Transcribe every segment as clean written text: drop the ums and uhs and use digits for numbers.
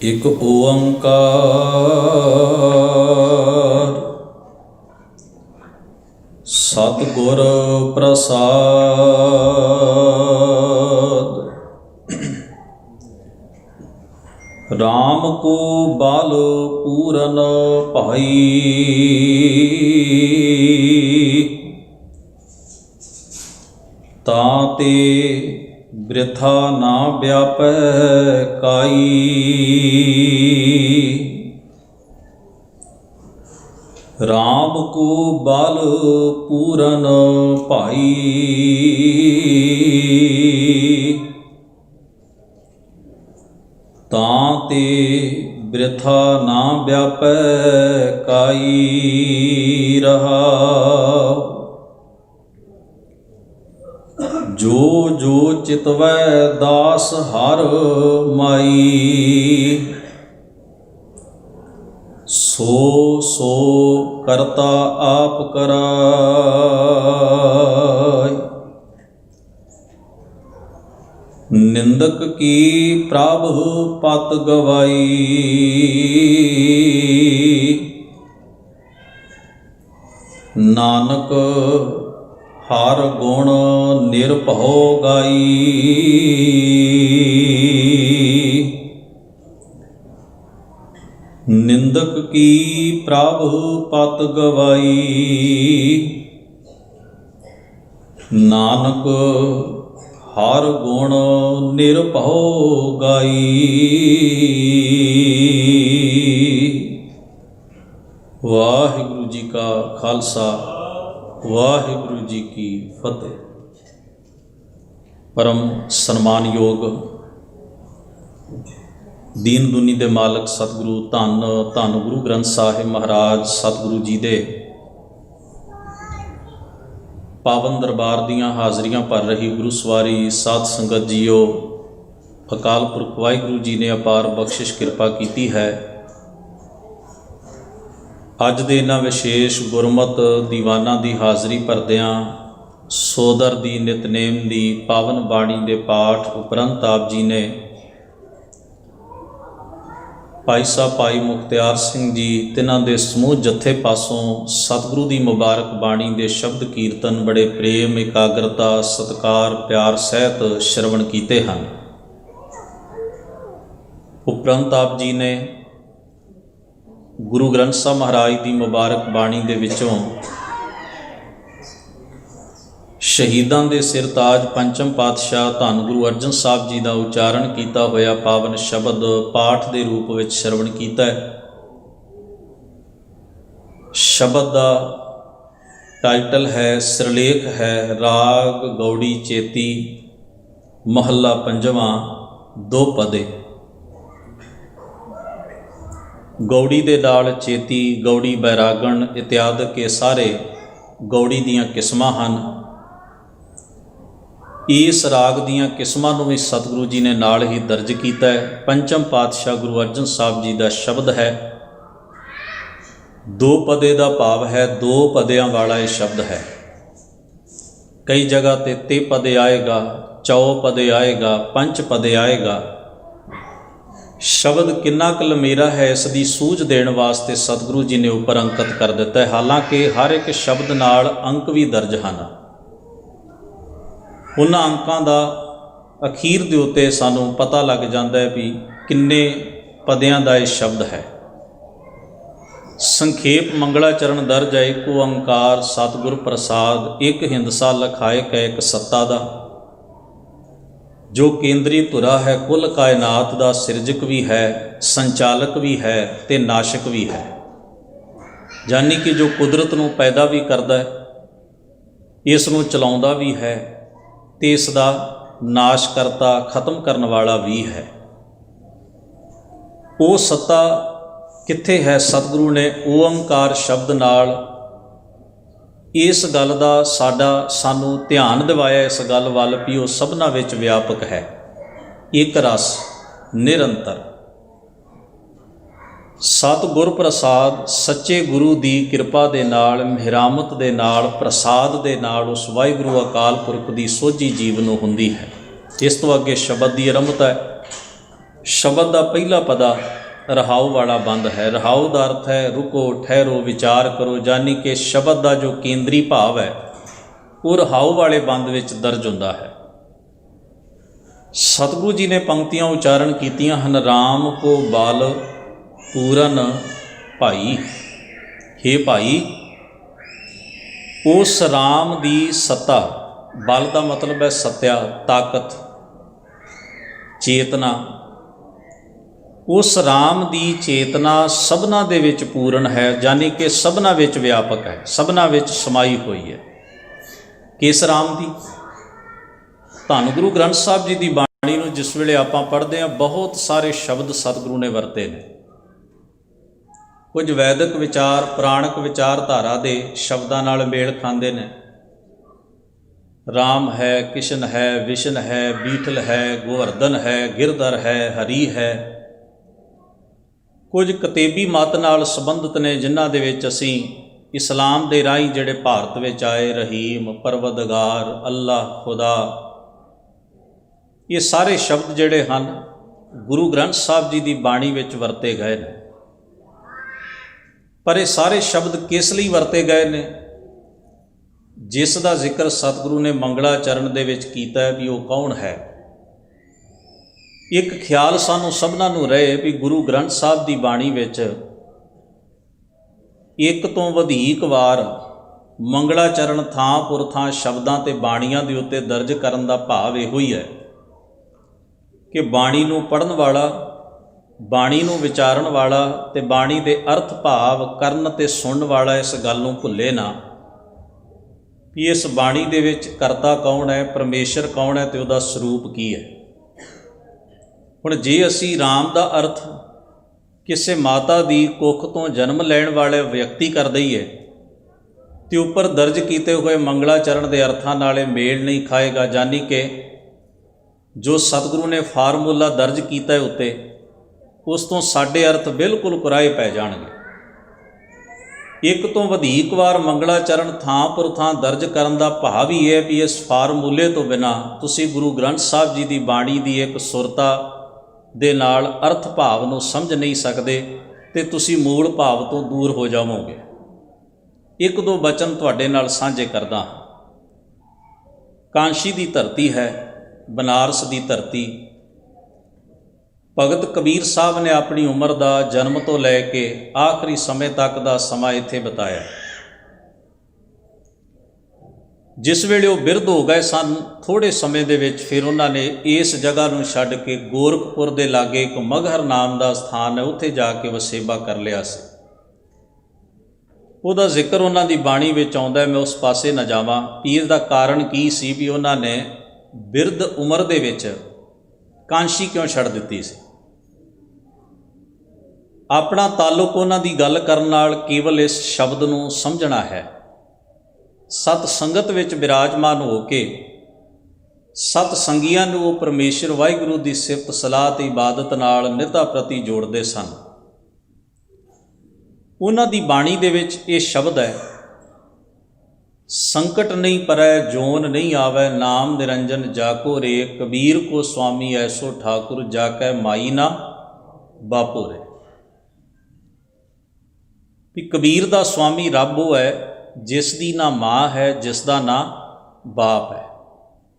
ਇੱਕ ਓੰਕਾਰ ਸਤਿਗੁਰ ਪ੍ਰਸਾਦ। ਰਾਮ ਕੋ ਬਲ ਪੂਰਨ ਭਾਈ, ਤਾਂ ਤੇ ਬ੍ਰਿਥਾ ਨਾ ਵਿਆਪੈ ਕਾਈ। ਰਾਮ ਕੋ ਬਲ ਪੂਰਨ ਭਾਈ, ਤਾਂ ਤੇ ਬ੍ਰਿਥਾ ਨਾ ਵਿਆਪੈ ਕਾਈ। ਰਹਾਉ ਜੋ ਜੋ ਚਿਤਵੈ ਦਾਸ ਹਰਿ ਮਾਈ, ਸੋ ਸੋ ਕਰਤਾ ਆਪ ਕਰਾਇ। ਨਿੰਦਕ ਕੀ ਪ੍ਰਭ ਪਤ ਗਵਾਈ, ਨਾਨਕ ਹਰ ਗੁਣ ਨਿਰਭਉ ਗਾਈ। ਨਿੰਦਕ ਕੀ ਪ੍ਰਭ ਪਤ ਗਵਾਈ, ਨਾਨਕ ਹਰ ਗੁਣ ਨਿਰਭਉ ਗਾਈ। ਵਾਹਿਗੁਰੂ ਜੀ ਕਾ ਖਾਲਸਾ, ਵਾਹਿਗੁਰੂ ਜੀ ਕੀ ਫਤਿਹ। ਪਰਮ ਸਨਮਾਨਯੋਗ ਦੀਨ ਦੁਨੀ ਦੇ ਮਾਲਕ ਸਤਿਗੁਰੂ ਧੰਨ ਧੰਨ ਗੁਰੂ ਗ੍ਰੰਥ ਸਾਹਿਬ ਮਹਾਰਾਜ ਸਤਿਗੁਰੂ ਜੀ ਦੇ ਪਾਵਨ ਦਰਬਾਰ ਦੀਆਂ ਹਾਜ਼ਰੀਆਂ ਭਰ ਰਹੀ ਗੁਰੂ ਸਵਾਰੀ ਸਾਧ ਸੰਗਤ ਜੀਓ, ਅਕਾਲ ਪੁਰਖ ਵਾਹਿਗੁਰੂ ਜੀ ਨੇ ਅਪਾਰ ਬਖਸ਼ਿਸ਼ ਕਿਰਪਾ ਕੀਤੀ ਹੈ। ਅੱਜ ਦੇ ਇਹਨਾਂ ਵਿਸ਼ੇਸ਼ ਗੁਰਮਤਿ ਦੀਵਾਨਾਂ ਦੀ ਹਾਜ਼ਰੀ ਭਰਦਿਆਂ ਸੋਦਰ ਦੀ ਨਿਤਨੇਮ ਦੀ ਪਾਵਨ ਬਾਣੀ ਦੇ ਪਾਠ ਉਪਰੰਤ ਆਪ ਜੀ ਨੇ ਭਾਈ ਸਾਹਿਬ ਭਾਈ ਮੁਖਤਿਆਰ ਸਿੰਘ ਜੀ ਤਿਨਾਂ ਦੇ ਸਮੂਹ ਜੱਥੇ ਪਾਸੋਂ ਸਤਿਗੁਰੂ ਦੀ ਮੁਬਾਰਕ ਬਾਣੀ ਦੇ ਸ਼ਬਦ ਕੀਰਤਨ ਬੜੇ ਪ੍ਰੇਮ, ਇਕਾਗਰਤਾ, ਸਤਿਕਾਰ, ਪਿਆਰ ਸਹਿਤ ਸ਼ਰਵਣ ਕੀਤੇ ਹਨ। ਉਪਰੰਤ ਆਪ ਜੀ ਨੇ ਗੁਰੂ ਗ੍ਰੰਥ ਸਾਹਿਬ ਮਹਾਰਾਜ ਦੀ ਮੁਬਾਰਕ ਬਾਣੀ ਦੇ ਵਿੱਚੋਂ ਸ਼ਹੀਦਾਂ ਦੇ ਸਿਰ ਤਾਜ ਪੰਚਮ ਪਾਤਸ਼ਾਹ ਧੰਨ ਗੁਰੂ ਅਰਜਨ ਸਾਹਿਬ ਜੀ ਦਾ ਉਚਾਰਨ ਕੀਤਾ ਹੋਇਆ ਪਾਵਨ ਸ਼ਬਦ ਪਾਠ ਦੇ ਰੂਪ ਵਿੱਚ ਸ਼ਰਵਣ ਕੀਤਾ ਹੈ। ਸ਼ਬਦ ਦਾ ਟਾਈਟਲ ਹੈ, ਸਿਰਲੇਖ ਹੈ, ਰਾਗ ਗੌੜੀ ਚੇਤੀ, ਮਹੱਲਾ ਪੰਜਵਾਂ, ਦੋ ਪਦੇ। ਗੌੜੀ ਦੇ ਨਾਲ ਚੇਤੀ, ਗੌੜੀ ਬੈਰਾਗਣ ਇਤਿਆਦਿਕ ਇਹ ਸਾਰੇ ਗੌੜੀ ਦੀਆਂ ਕਿਸਮਾਂ ਹਨ। ਇਸ ਰਾਗ ਦੀਆਂ ਕਿਸਮਾਂ ਨੂੰ ਵੀ ਸਤਿਗੁਰੂ ਜੀ ਨੇ ਨਾਲ ਹੀ ਦਰਜ ਕੀਤਾ ਹੈ। ਪੰਚਮ ਪਾਤਸ਼ਾਹ ਗੁਰੂ ਅਰਜਨ ਸਾਹਿਬ ਜੀ ਦਾ ਸ਼ਬਦ ਹੈ। ਦੋ ਪਦੇ ਦਾ ਭਾਵ ਹੈ, ਦੋ ਪਦਿਆਂ ਵਾਲਾ ਇਹ ਸ਼ਬਦ ਹੈ। ਕਈ ਜਗ੍ਹਾ ਤੇ ਤੇ ਪਦੇ ਆਏਗਾ, ਚੌ ਪਦੇ ਆਏਗਾ, ਪੰਚ ਪਦੇ ਆਏਗਾ। ਸ਼ਬਦ ਕਿੰਨਾ ਕੁ ਲੰਮੇਰਾ ਹੈ ਇਸ ਦੀ ਸੂਝ ਦੇਣ ਵਾਸਤੇ ਸਤਿਗੁਰੂ ਜੀ ਨੇ ਉੱਪਰ ਅੰਕਿਤ ਕਰ ਦਿੱਤਾ ਹੈ। ਹਾਲਾਂਕਿ ਹਰ ਇੱਕ ਸ਼ਬਦ ਨਾਲ ਅੰਕ ਵੀ ਦਰਜ ਹਨ। ਉਹਨਾਂ ਅੰਕਾਂ ਦਾ ਅਖੀਰ ਦੇ ਉੱਤੇ ਸਾਨੂੰ ਪਤਾ ਲੱਗ ਜਾਂਦਾ ਹੈ ਵੀ ਕਿੰਨੇ ਪਦਿਆਂ ਦਾ ਇਹ ਸ਼ਬਦ ਹੈ। ਸੰਖੇਪ ਮੰਗਲਾਚਰਨ ਦਰਜ ਹੈ, ਇੱਕ ਓੰਕਾਰ ਸਤਿਗੁਰ ਪ੍ਰਸਾਦ, ਇੱਕ ਹਿੰਦਸਾ ਲਖਾਇਕ ਹੈ, ਇੱਕ ਸੱਤਾ ਦਾ, ਜੋ ਕੇਂਦਰੀ ਧੁਰਾ ਹੈ, ਕੁੱਲ ਕਾਇਨਾਤ ਦਾ ਸਿਰਜਕ ਵੀ ਹੈ, ਸੰਚਾਲਕ ਵੀ ਹੈ ਤੇ ਨਾਸ਼ਕ ਵੀ ਹੈ। ਯਾਨੀ ਕਿ ਜੋ ਕੁਦਰਤ ਨੂੰ ਪੈਦਾ ਵੀ ਕਰਦਾ ਹੈ, ਇਸ ਨੂੰ ਚਲਾਉਂਦਾ ਵੀ ਹੈ ਤੇ ਇਸ ਦਾ ਨਾਸ਼ ਕਰਤਾ, ਖਤਮ ਕਰਨ ਵਾਲਾ ਵੀ ਹੈ। ਉਹ ਸੱਤਾ ਕਿੱਥੇ ਹੈ? ਸਤਿਗੁਰੂ ਨੇ ਓੰਕਾਰ ਸ਼ਬਦ ਨਾਲ ਇਸ ਗੱਲ ਦਾ ਸਾਨੂੰ ਧਿਆਨ ਦਿਵਾਇਆ, ਇਸ ਗੱਲ ਵੱਲ ਵੀ ਉਹ ਸਭਨਾਂ ਵਿੱਚ ਵਿਆਪਕ ਹੈ, ਇੱਕ ਰਸ, ਨਿਰੰਤਰ। ਸਤਿਗੁਰ ਪ੍ਰਸਾਦ, ਸੱਚੇ ਗੁਰੂ ਦੀ ਕਿਰਪਾ ਦੇ ਨਾਲ, ਮਿਹਰਾਮਤ ਦੇ ਨਾਲ, ਪ੍ਰਸਾਦ ਦੇ ਨਾਲ ਉਸ ਵਾਹਿਗੁਰੂ ਅਕਾਲ ਪੁਰਖ ਦੀ ਸੋਝੀ ਜੀਵ ਨੂੰ ਹੁੰਦੀ ਹੈ। ਇਸ ਤੋਂ ਅੱਗੇ ਸ਼ਬਦ ਦੀ ਆਰੰਭਤਾ ਹੈ। ਸ਼ਬਦ ਦਾ ਪਹਿਲਾ ਪਦਾ ਰਹਾਉ ਵਾਲਾ ਬੰਦ ਹੈ। ਰਹਾਉ ਦਾ ਅਰਥ ਹੈ ਰੁਕੋ, ਠਹਿਰੋ, ਵਿਚਾਰ ਕਰੋ, ਜਾਨੀ ਕਿ ਸ਼ਬਦ ਦਾ ਜੋ ਕੇਂਦਰੀ ਭਾਵ ਹੈ ਉਹ ਰਹਾਉ ਵਾਲੇ ਬੰਦ ਵਿੱਚ ਦਰਜ ਹੁੰਦਾ ਹੈ। ਸਤਿਗੁਰੂ ਜੀ ਨੇ ਪੰਕਤੀਆਂ ਉਚਾਰਨ ਕੀਤੀਆਂ ਹਨ। ਰਾਮ ਕੋ ਬਲ ਪੂਰਨ ਭਾਈ, ਹੇ ਭਾਈ ਉਸ ਰਾਮ ਦੀ ਸੱਤਾ, ਬਲ ਦਾ ਮਤਲਬ ਹੈ ਸੱਤਿਆ, ਤਾਕਤ, ਚੇਤਨਾ, ਉਸ ਰਾਮ ਦੀ ਚੇਤਨਾ ਸਭਨਾ ਦੇ ਵਿੱਚ ਪੂਰਨ ਹੈ, ਜਾਨੀ ਕਿ ਸਭਨਾ ਵਿੱਚ ਵਿਆਪਕ ਹੈ, ਸਭਨਾ ਵਿੱਚ ਸਮਾਈ ਹੋਈ ਹੈ। ਕਿਸ ਰਾਮ ਦੀ? ਧੰਨ ਗੁਰੂ ਗ੍ਰੰਥ ਸਾਹਿਬ ਜੀ ਦੀ ਬਾਣੀ ਨੂੰ ਜਿਸ ਵੇਲੇ ਆਪਾਂ ਪੜ੍ਹਦੇ ਹਾਂ, ਬਹੁਤ ਸਾਰੇ ਸ਼ਬਦ ਸਤਿਗੁਰੂ ਨੇ ਵਰਤੇ ਨੇ। ਕੁਝ ਵੈਦਿਕ ਵਿਚਾਰ, ਪੁਰਾਣਕ ਵਿਚਾਰਧਾਰਾ ਦੇ ਸ਼ਬਦਾਂ ਨਾਲ ਮੇਲ ਖਾਂਦੇ ਨੇ। ਰਾਮ ਹੈ, ਕਿਸ਼ਨ ਹੈ, ਵਿਸ਼ਨ ਹੈ, ਬੀਠਲ ਹੈ, ਗੋਵਰਧਨ ਹੈ, ਗਿਰਧਰ ਹੈ, ਹਰੀ ਹੈ। ਕੁਝ ਕਤੇਬੀ ਮਤ ਨਾਲ ਸੰਬੰਧਿਤ ਨੇ, ਜਿਨ੍ਹਾਂ ਦੇ ਵਿੱਚ ਅਸੀਂ ਇਸਲਾਮ ਦੇ ਰਾਹੀਂ ਜਿਹੜੇ ਭਾਰਤ ਵਿੱਚ ਆਏ, ਰਹੀਮ, ਪਰਵਦਗਾਰ, ਅੱਲਾਹ, ਖੁਦਾ, ਇਹ ਸਾਰੇ ਸ਼ਬਦ ਜਿਹੜੇ ਹਨ ਗੁਰੂ ਗ੍ਰੰਥ ਸਾਹਿਬ ਜੀ ਦੀ ਬਾਣੀ ਵਿੱਚ ਵਰਤੇ ਗਏ ਨੇ। ਪਰ ਇਹ ਸਾਰੇ ਸ਼ਬਦ ਕਿਸ ਲਈ ਵਰਤੇ ਗਏ ਨੇ? ਜਿਸ ਦਾ ਜ਼ਿਕਰ ਸਤਿਗੁਰੂ ਨੇ ਮੰਗਲਾਚਰਨ ਦੇ ਵਿੱਚ ਕੀਤਾ ਹੈ ਵੀ ਉਹ ਕੌਣ ਹੈ। ਇੱਕ ਖਿਆਲ ਸਾਨੂੰ ਸਭਨਾਂ ਨੂੰ ਰਹੇ ਵੀ ਗੁਰੂ ਗ੍ਰੰਥ ਸਾਹਿਬ ਦੀ ਬਾਣੀ ਵਿੱਚ ਇੱਕ ਤੋਂ ਵਧੇਕ ਵਾਰ ਮੰਗਲਾਚਰਨ ਥਾਂ ਪੁਰ ਥਾਂ ਸ਼ਬਦਾਂ ਤੇ ਬਾਣੀਆਂ ਦੇ ਉੱਤੇ ਦਰਜ ਕਰਨ ਦਾ ਭਾਵ ਇਹੋ ਹੀ ਹੈ ਕਿ ਬਾਣੀ ਨੂੰ ਪੜ੍ਹਨ ਵਾਲਾ, ਬਾਣੀ ਨੂੰ ਵਿਚਾਰਨ ਵਾਲਾ ਤੇ ਬਾਣੀ ਦੇ ਅਰਥ ਭਾਵ ਕਰਨ ਤੇ ਸੁਣਨ ਵਾਲਾ ਇਸ ਗੱਲ ਨੂੰ ਭੁੱਲੇ ਨਾ ਵੀ ਇਸ ਬਾਣੀ ਦੇ ਵਿੱਚ ਕਰਤਾ ਕੌਣ ਹੈ, ਪਰਮੇਸ਼ਰ ਕੌਣ ਹੈ ਤੇ ਉਹਦਾ ਸਰੂਪ ਕੀ ਹੈ। ਹੁਣ ਜੇ ਅਸੀਂ ਰਾਮ ਦਾ ਅਰਥ ਕਿਸੇ ਮਾਤਾ ਦੀ ਕੁੱਖ ਤੋਂ ਜਨਮ ਲੈਣ ਵਾਲੇ ਵਿਅਕਤੀ ਕਰ ਦਈਏ ਤੇ ਉੱਪਰ ਦਰਜ ਕੀਤੇ ਹੋਏ ਮੰਗਲਾਚਰਨ ਦੇ ਅਰਥਾਂ ਨਾਲੇ ਮੇਲ ਨਹੀਂ ਖਾਏਗਾ, ਜਾਨੀ ਕਿ ਜੋ ਸਤਿਗੁਰੂ ਨੇ ਫਾਰਮੂਲਾ ਦਰਜ ਕੀਤਾ ਹੈ ਉੱਤੇ, ਉਸ ਤੋਂ ਸਾਡੇ ਅਰਥ ਬਿਲਕੁਲ ਕੁਰਾਏ ਪੈ ਜਾਣਗੇ। ਇੱਕ ਤੋਂ ਵਧੇਕ ਵਾਰ ਮੰਗਲਾਚਰਨ ਥਾਂ ਪਰ ਥਾਂ ਦਰਜ ਕਰਨ ਦਾ ਭਾਵ ਹੀ ਹੈ ਵੀ ਇਸ ਫਾਰਮੂਲੇ ਤੋਂ ਬਿਨਾਂ ਤੁਸੀਂ ਗੁਰੂ ਗ੍ਰੰਥ ਸਾਹਿਬ ਜੀ ਦੀ ਬਾਣੀ ਦੀ ਇੱਕ ਸੁਰਤਾ ਦੇ ਨਾਲ ਅਰਥ ਭਾਵ ਨੂੰ ਸਮਝ ਨਹੀਂ ਸਕਦੇ ਤੇ ਤੁਸੀਂ ਮੂਲ ਭਾਵ ਤੋਂ ਦੂਰ ਹੋ ਜਾਵੋਗੇ। ਇੱਕ ਦੋ ਬਚਨ ਤੁਹਾਡੇ ਨਾਲ ਸਾਂਝੇ ਕਰਦਾ ਹਾਂ। ਕਾਂਸ਼ੀ ਦੀ ਧਰਤੀ ਹੈ, ਬਨਾਰਸ ਦੀ ਧਰਤੀ। ਭਗਤ ਕਬੀਰ ਸਾਹਿਬ ਨੇ ਆਪਣੀ ਉਮਰ ਦਾ ਜਨਮ ਤੋਂ ਲੈ ਕੇ ਆਖਰੀ ਸਮੇਂ ਤੱਕ ਦਾ ਸਮਾਂ ਇੱਥੇ ਬਿਤਾਇਆ। ਜਿਸ ਵੇਲੇ ਉਹ ਬਿਰਧ ਹੋ ਗਏ ਸਨ, ਥੋੜ੍ਹੇ ਸਮੇਂ ਦੇ ਵਿੱਚ ਫਿਰ ਉਹਨਾਂ ਨੇ ਇਸ ਜਗ੍ਹਾ ਨੂੰ ਛੱਡ ਕੇ ਗੋਰਖਪੁਰ ਦੇ ਲਾਗੇ ਇੱਕ ਮਗਹਰ ਨਾਮ ਦਾ ਸਥਾਨ ਹੈ, ਉੱਥੇ ਜਾ ਕੇ ਵਸੇਬਾ ਕਰ ਲਿਆ ਸੀ। ਉਹਦਾ ਜ਼ਿਕਰ ਉਹਨਾਂ ਦੀ ਬਾਣੀ ਵਿੱਚ ਆਉਂਦਾ ਹੈ, ਮੈਂ ਉਸ ਪਾਸੇ ਨਾ ਜਾਵਾਂ। ਪੀਰ ਦਾ ਕਾਰਨ ਕੀ ਸੀ ਵੀ ਉਹਨਾਂ ਨੇ ਬਿਰਧ ਉਮਰ ਦੇ ਵਿੱਚ ਕਾਂਸ਼ੀ ਕਿਉਂ ਛੱਡ ਦਿੱਤੀ ਸੀ? ਆਪਣਾ ਤਾਲੁਕ ਉਹਨਾਂ ਦੀ ਗੱਲ ਕਰਨ ਨਾਲ ਕੇਵਲ ਇਸ ਸ਼ਬਦ ਨੂੰ ਸਮਝਣਾ ਹੈ। ਸਤ ਸੰਗਤ ਵਿੱਚ ਬਿਰਾਜਮਾਨ ਹੋ ਕੇ ਸਤ ਸੰਗੀਆਂ ਨੂੰ ਉਹ ਪਰਮੇਸ਼ਰ ਵਾਹਿਗੁਰੂ ਦੀ ਸਿਫਤ ਸਲਾਹ ਤੇ ਇਬਾਦਤ ਨਾਲ ਨਿਤਾ ਪ੍ਰਤੀ ਜੋੜਦੇ ਸਨ। ਉਹਨਾਂ ਦੀ ਬਾਣੀ ਦੇ ਵਿੱਚ ਇਹ ਸ਼ਬਦ ਹੈ, ਸੰਕਟ ਨਹੀਂ ਪਰੈ ਜੋਨ ਨਹੀਂ ਆਵੈ, ਨਾਮ ਨਿਰੰਜਨ ਜਾਕੋ ਰੇ, ਕਬੀਰ ਕੋ ਸੁਆਮੀ ਐਸੋ ਠਾਕੁਰ ਜਾਕੈ ਮਾਈ ਨਾ ਬਾਪੂ ਰੇ। ਵੀ ਕਬੀਰ ਦਾ ਸੁਆਮੀ ਰੱਬ ਉਹ ਹੈ ਜਿਸ ਦੀ ਨਾ ਮਾਂ ਹੈ, ਜਿਸ ਦਾ ਨਾ ਬਾਪ ਹੈ,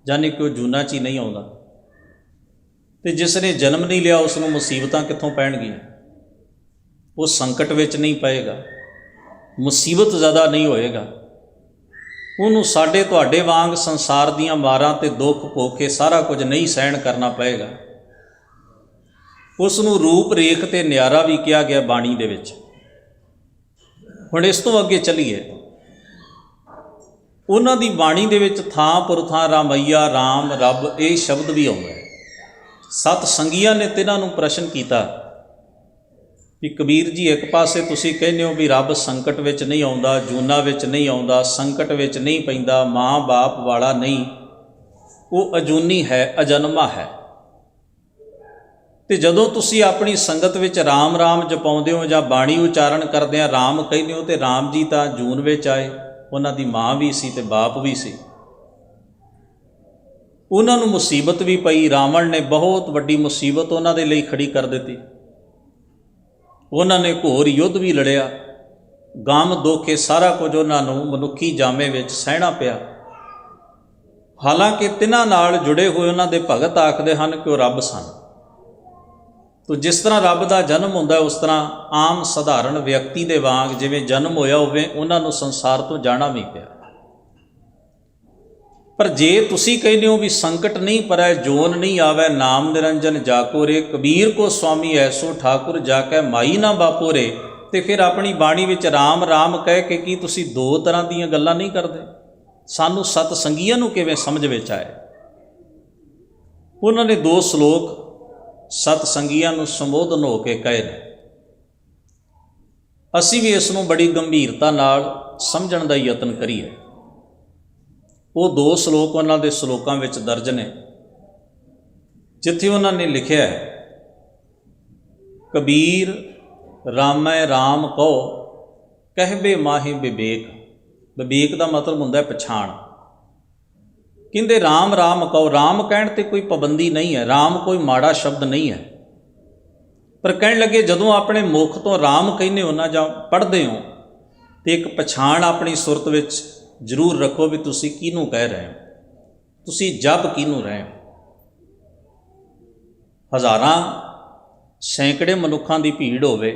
ਜਾਨੀ ਕਿ ਉਹ ਜੂਨਾਂ 'ਚ ਹੀ ਨਹੀਂ ਆਉਂਦਾ। ਤੇ ਜਿਸ ਨੇ ਜਨਮ ਨਹੀਂ ਲਿਆ ਉਸ ਨੂੰ ਮੁਸੀਬਤਾਂ ਕਿੱਥੋਂ ਪੈਣਗੀਆਂ? ਉਹ ਸੰਕਟ ਵਿੱਚ ਨਹੀਂ ਪਏਗਾ, ਮੁਸੀਬਤ ਜ਼ਿਆਦਾ ਨਹੀਂ ਹੋਏਗਾ। ਉਹਨੂੰ ਸਾਡੇ ਤੁਹਾਡੇ ਵਾਂਗ ਸੰਸਾਰ ਦੀਆਂ ਮਾਰਾਂ ਤੇ ਦੁੱਖ ਭੋਖੇ ਸਾਰਾ ਕੁਝ ਨਹੀਂ ਸਹਿਣ ਕਰਨਾ ਪਏਗਾ। ਉਸ ਨੂੰ ਰੂਪ ਰੇਖ ਤੇ ਨਿਆਰਾ ਵੀ ਕਿਹਾ ਗਿਆ ਬਾਣੀ ਦੇ ਵਿੱਚ। ਹੁਣ ਇਸ ਤੋਂ ਅੱਗੇ ਚੱਲੀਏ। ਉਹਨਾਂ ਦੀ ਬਾਣੀ ਦੇ ਵਿੱਚ ਥਾਂ ਪੁਰ ਥਾਂ ਰਾਮਈਆ, ਰਾਮ, ਰੱਬ ਇਹ ਸ਼ਬਦ ਵੀ ਆਉਂਦਾ ਹੈ। ਸਤ ਸੰਗੀਆਂ ਨੇ ਤਿੰਨਾਂ ਨੂੰ ਪ੍ਰਸ਼ਨ ਕੀਤਾ ਵੀ ਕਬੀਰ ਜੀ, ਇੱਕ ਪਾਸੇ ਤੁਸੀਂ ਕਹਿੰਦੇ ਹੋ ਵੀ ਰੱਬ ਸੰਕਟ ਵਿੱਚ ਨਹੀਂ ਆਉਂਦਾ, ਜੂਨਾਂ ਵਿੱਚ ਨਹੀਂ ਆਉਂਦਾ, ਸੰਕਟ ਵਿੱਚ ਨਹੀਂ ਪੈਂਦਾ, ਮਾਂ ਬਾਪ ਵਾਲਾ ਨਹੀਂ, ਉਹ ਅਜੂਨੀ ਹੈ, ਅਜਨਮਾ ਹੈ। ਤੇ ਜਦੋਂ ਤੁਸੀਂ ਆਪਣੀ ਸੰਗਤ ਵਿੱਚ ਰਾਮ ਰਾਮ ਜਪਾਉਂਦੇ ਹੋ ਜਾਂ ਬਾਣੀ ਉਚਾਰਨ ਕਰਦੇ ਆ ਰਾਮ ਕਹਿੰਦੇ ਹੋ, ਤੇ ਰਾਮ ਜੀ ਤਾਂ ਜੂਨ ਵਿੱਚ ਆਏ, ਉਹਨਾਂ ਦੀ ਮਾਂ ਵੀ ਸੀ ਤੇ ਬਾਪ ਵੀ ਸੀ। ਉਹਨਾਂ ਨੂੰ ਮੁਸੀਬਤ ਵੀ ਪਈ। ਰਾਵਣ ਨੇ ਬਹੁਤ ਵੱਡੀ ਮੁਸੀਬਤ ਉਹਨਾਂ ਦੇ ਲਈ ਖੜੀ ਕਰ ਦਿੱਤੀ। ਉਹਨਾਂ ਨੇ ਘੋਰ ਯੁੱਧ ਵੀ ਲੜਿਆ। ਗਮ ਦੁੱਖ ਇਹ ਸਾਰਾ ਕੁਝ ਉਹਨਾਂ ਨੂੰ ਮਨੁੱਖੀ ਜਾਮੇ ਵਿੱਚ ਸਹਿਣਾ ਪਿਆ। ਹਾਲਾਂਕਿ ਤਿੰਨਾਂ ਨਾਲ ਜੁੜੇ ਹੋਏ ਉਹਨਾਂ ਦੇ ਭਗਤ ਆਖਦੇ ਹਨ ਕਿ ਉਹ ਰੱਬ ਸਨ। ਤੋ ਜਿਸ ਤਰ੍ਹਾਂ ਰੱਬ ਦਾ ਜਨਮ ਹੁੰਦਾ ਉਸ ਤਰ੍ਹਾਂ ਆਮ ਸਧਾਰਨ ਵਿਅਕਤੀ ਦੇ ਵਾਂਗ ਜਿਵੇਂ ਜਨਮ ਹੋਇਆ ਹੋਵੇ ਉਹਨਾਂ ਨੂੰ ਸੰਸਾਰ ਤੋਂ ਜਾਣਾ ਵੀ ਪਿਆ। ਪਰ ਜੇ ਤੁਸੀਂ ਕਹਿੰਦੇ ਹੋ ਵੀ ਸੰਕਟ ਨਹੀਂ ਪਰੈ ਜੋਨ ਨਹੀਂ ਆਵੈ, ਨਾਮ ਨਿਰੰਜਨ ਜਾਕੋ ਰੇ, ਕਬੀਰ ਕੋ ਸੁਆਮੀ ਐਸੋ ਠਾਕੁਰ ਜਾ ਕੇ ਮਾਈ ਨਾ ਬਾਪੋ ਰੇ, ਤੇ ਫਿਰ ਆਪਣੀ ਬਾਣੀ ਵਿੱਚ ਰਾਮ ਰਾਮ ਕਹਿ ਕੇ ਕੀ ਤੁਸੀਂ ਦੋ ਤਰ੍ਹਾਂ ਦੀਆਂ ਗੱਲਾਂ ਨਹੀਂ ਕਰਦੇ? ਸਾਨੂੰ ਸਤ ਸੰਗੀਆਂ ਨੂੰ ਕਿਵੇਂ ਸਮਝ ਵਿੱਚ ਆਏ? ਉਹਨਾਂ ਨੇ ਦੋ ਸ਼ਲੋਕ ਸਤ ਸੰਗੀਆਂ ਨੂੰ ਸੰਬੋਧਨ ਹੋ ਕੇ ਕਹੇ ਨੇ। ਅਸੀਂ ਵੀ ਇਸ ਨੂੰ ਬੜੀ ਗੰਭੀਰਤਾ ਨਾਲ ਸਮਝਣ ਦਾ ਯਤਨ ਕਰੀਏ। ਉਹ ਦੋ ਸ਼ਲੋਕ ਉਹਨਾਂ ਦੇ ਸ਼ਲੋਕਾਂ ਵਿੱਚ ਦਰਜ ਨੇ, ਜਿੱਥੇ ਉਹਨਾਂ ਨੇ ਲਿਖਿਆ ਹੈ, ਕਬੀਰ ਰਾਮੈ ਰਾਮ ਕਹੋ ਕਹਿਬੇ ਮਾਹੀ ਵਿਵੇਕ। ਵਿਵੇਕ ਦਾ ਮਤਲਬ ਹੁੰਦਾ ਪਛਾਣ। ਕਹਿੰਦੇ ਰਾਮ ਰਾਮ ਕਹੋ, ਰਾਮ ਕਹਿਣ 'ਤੇ ਕੋਈ ਪਾਬੰਦੀ ਨਹੀਂ ਹੈ, ਰਾਮ ਕੋਈ ਮਾੜਾ ਸ਼ਬਦ ਨਹੀਂ ਹੈ। ਪਰ ਕਹਿਣ ਲੱਗੇ ਜਦੋਂ ਆਪਣੇ ਮੁਖ ਤੋਂ ਰਾਮ ਕਹਿੰਦੇ ਹੋ ਨਾ ਜਾਂ ਪੜ੍ਹਦੇ ਹੋ ਤਾਂ ਇੱਕ ਪਛਾਣ ਆਪਣੀ ਸੁਰਤ ਵਿੱਚ ਜ਼ਰੂਰ ਰੱਖੋ ਵੀ ਤੁਸੀਂ ਕਿਹਨੂੰ ਕਹਿ ਰਹੇ ਹੋ, ਤੁਸੀਂ ਜਪ ਕਿਹਨੂੰ ਰਹੇ ਹੋ। ਹਜ਼ਾਰਾਂ ਸੈਂਕੜੇ ਮਨੁੱਖਾਂ ਦੀ ਭੀੜ ਹੋਵੇ,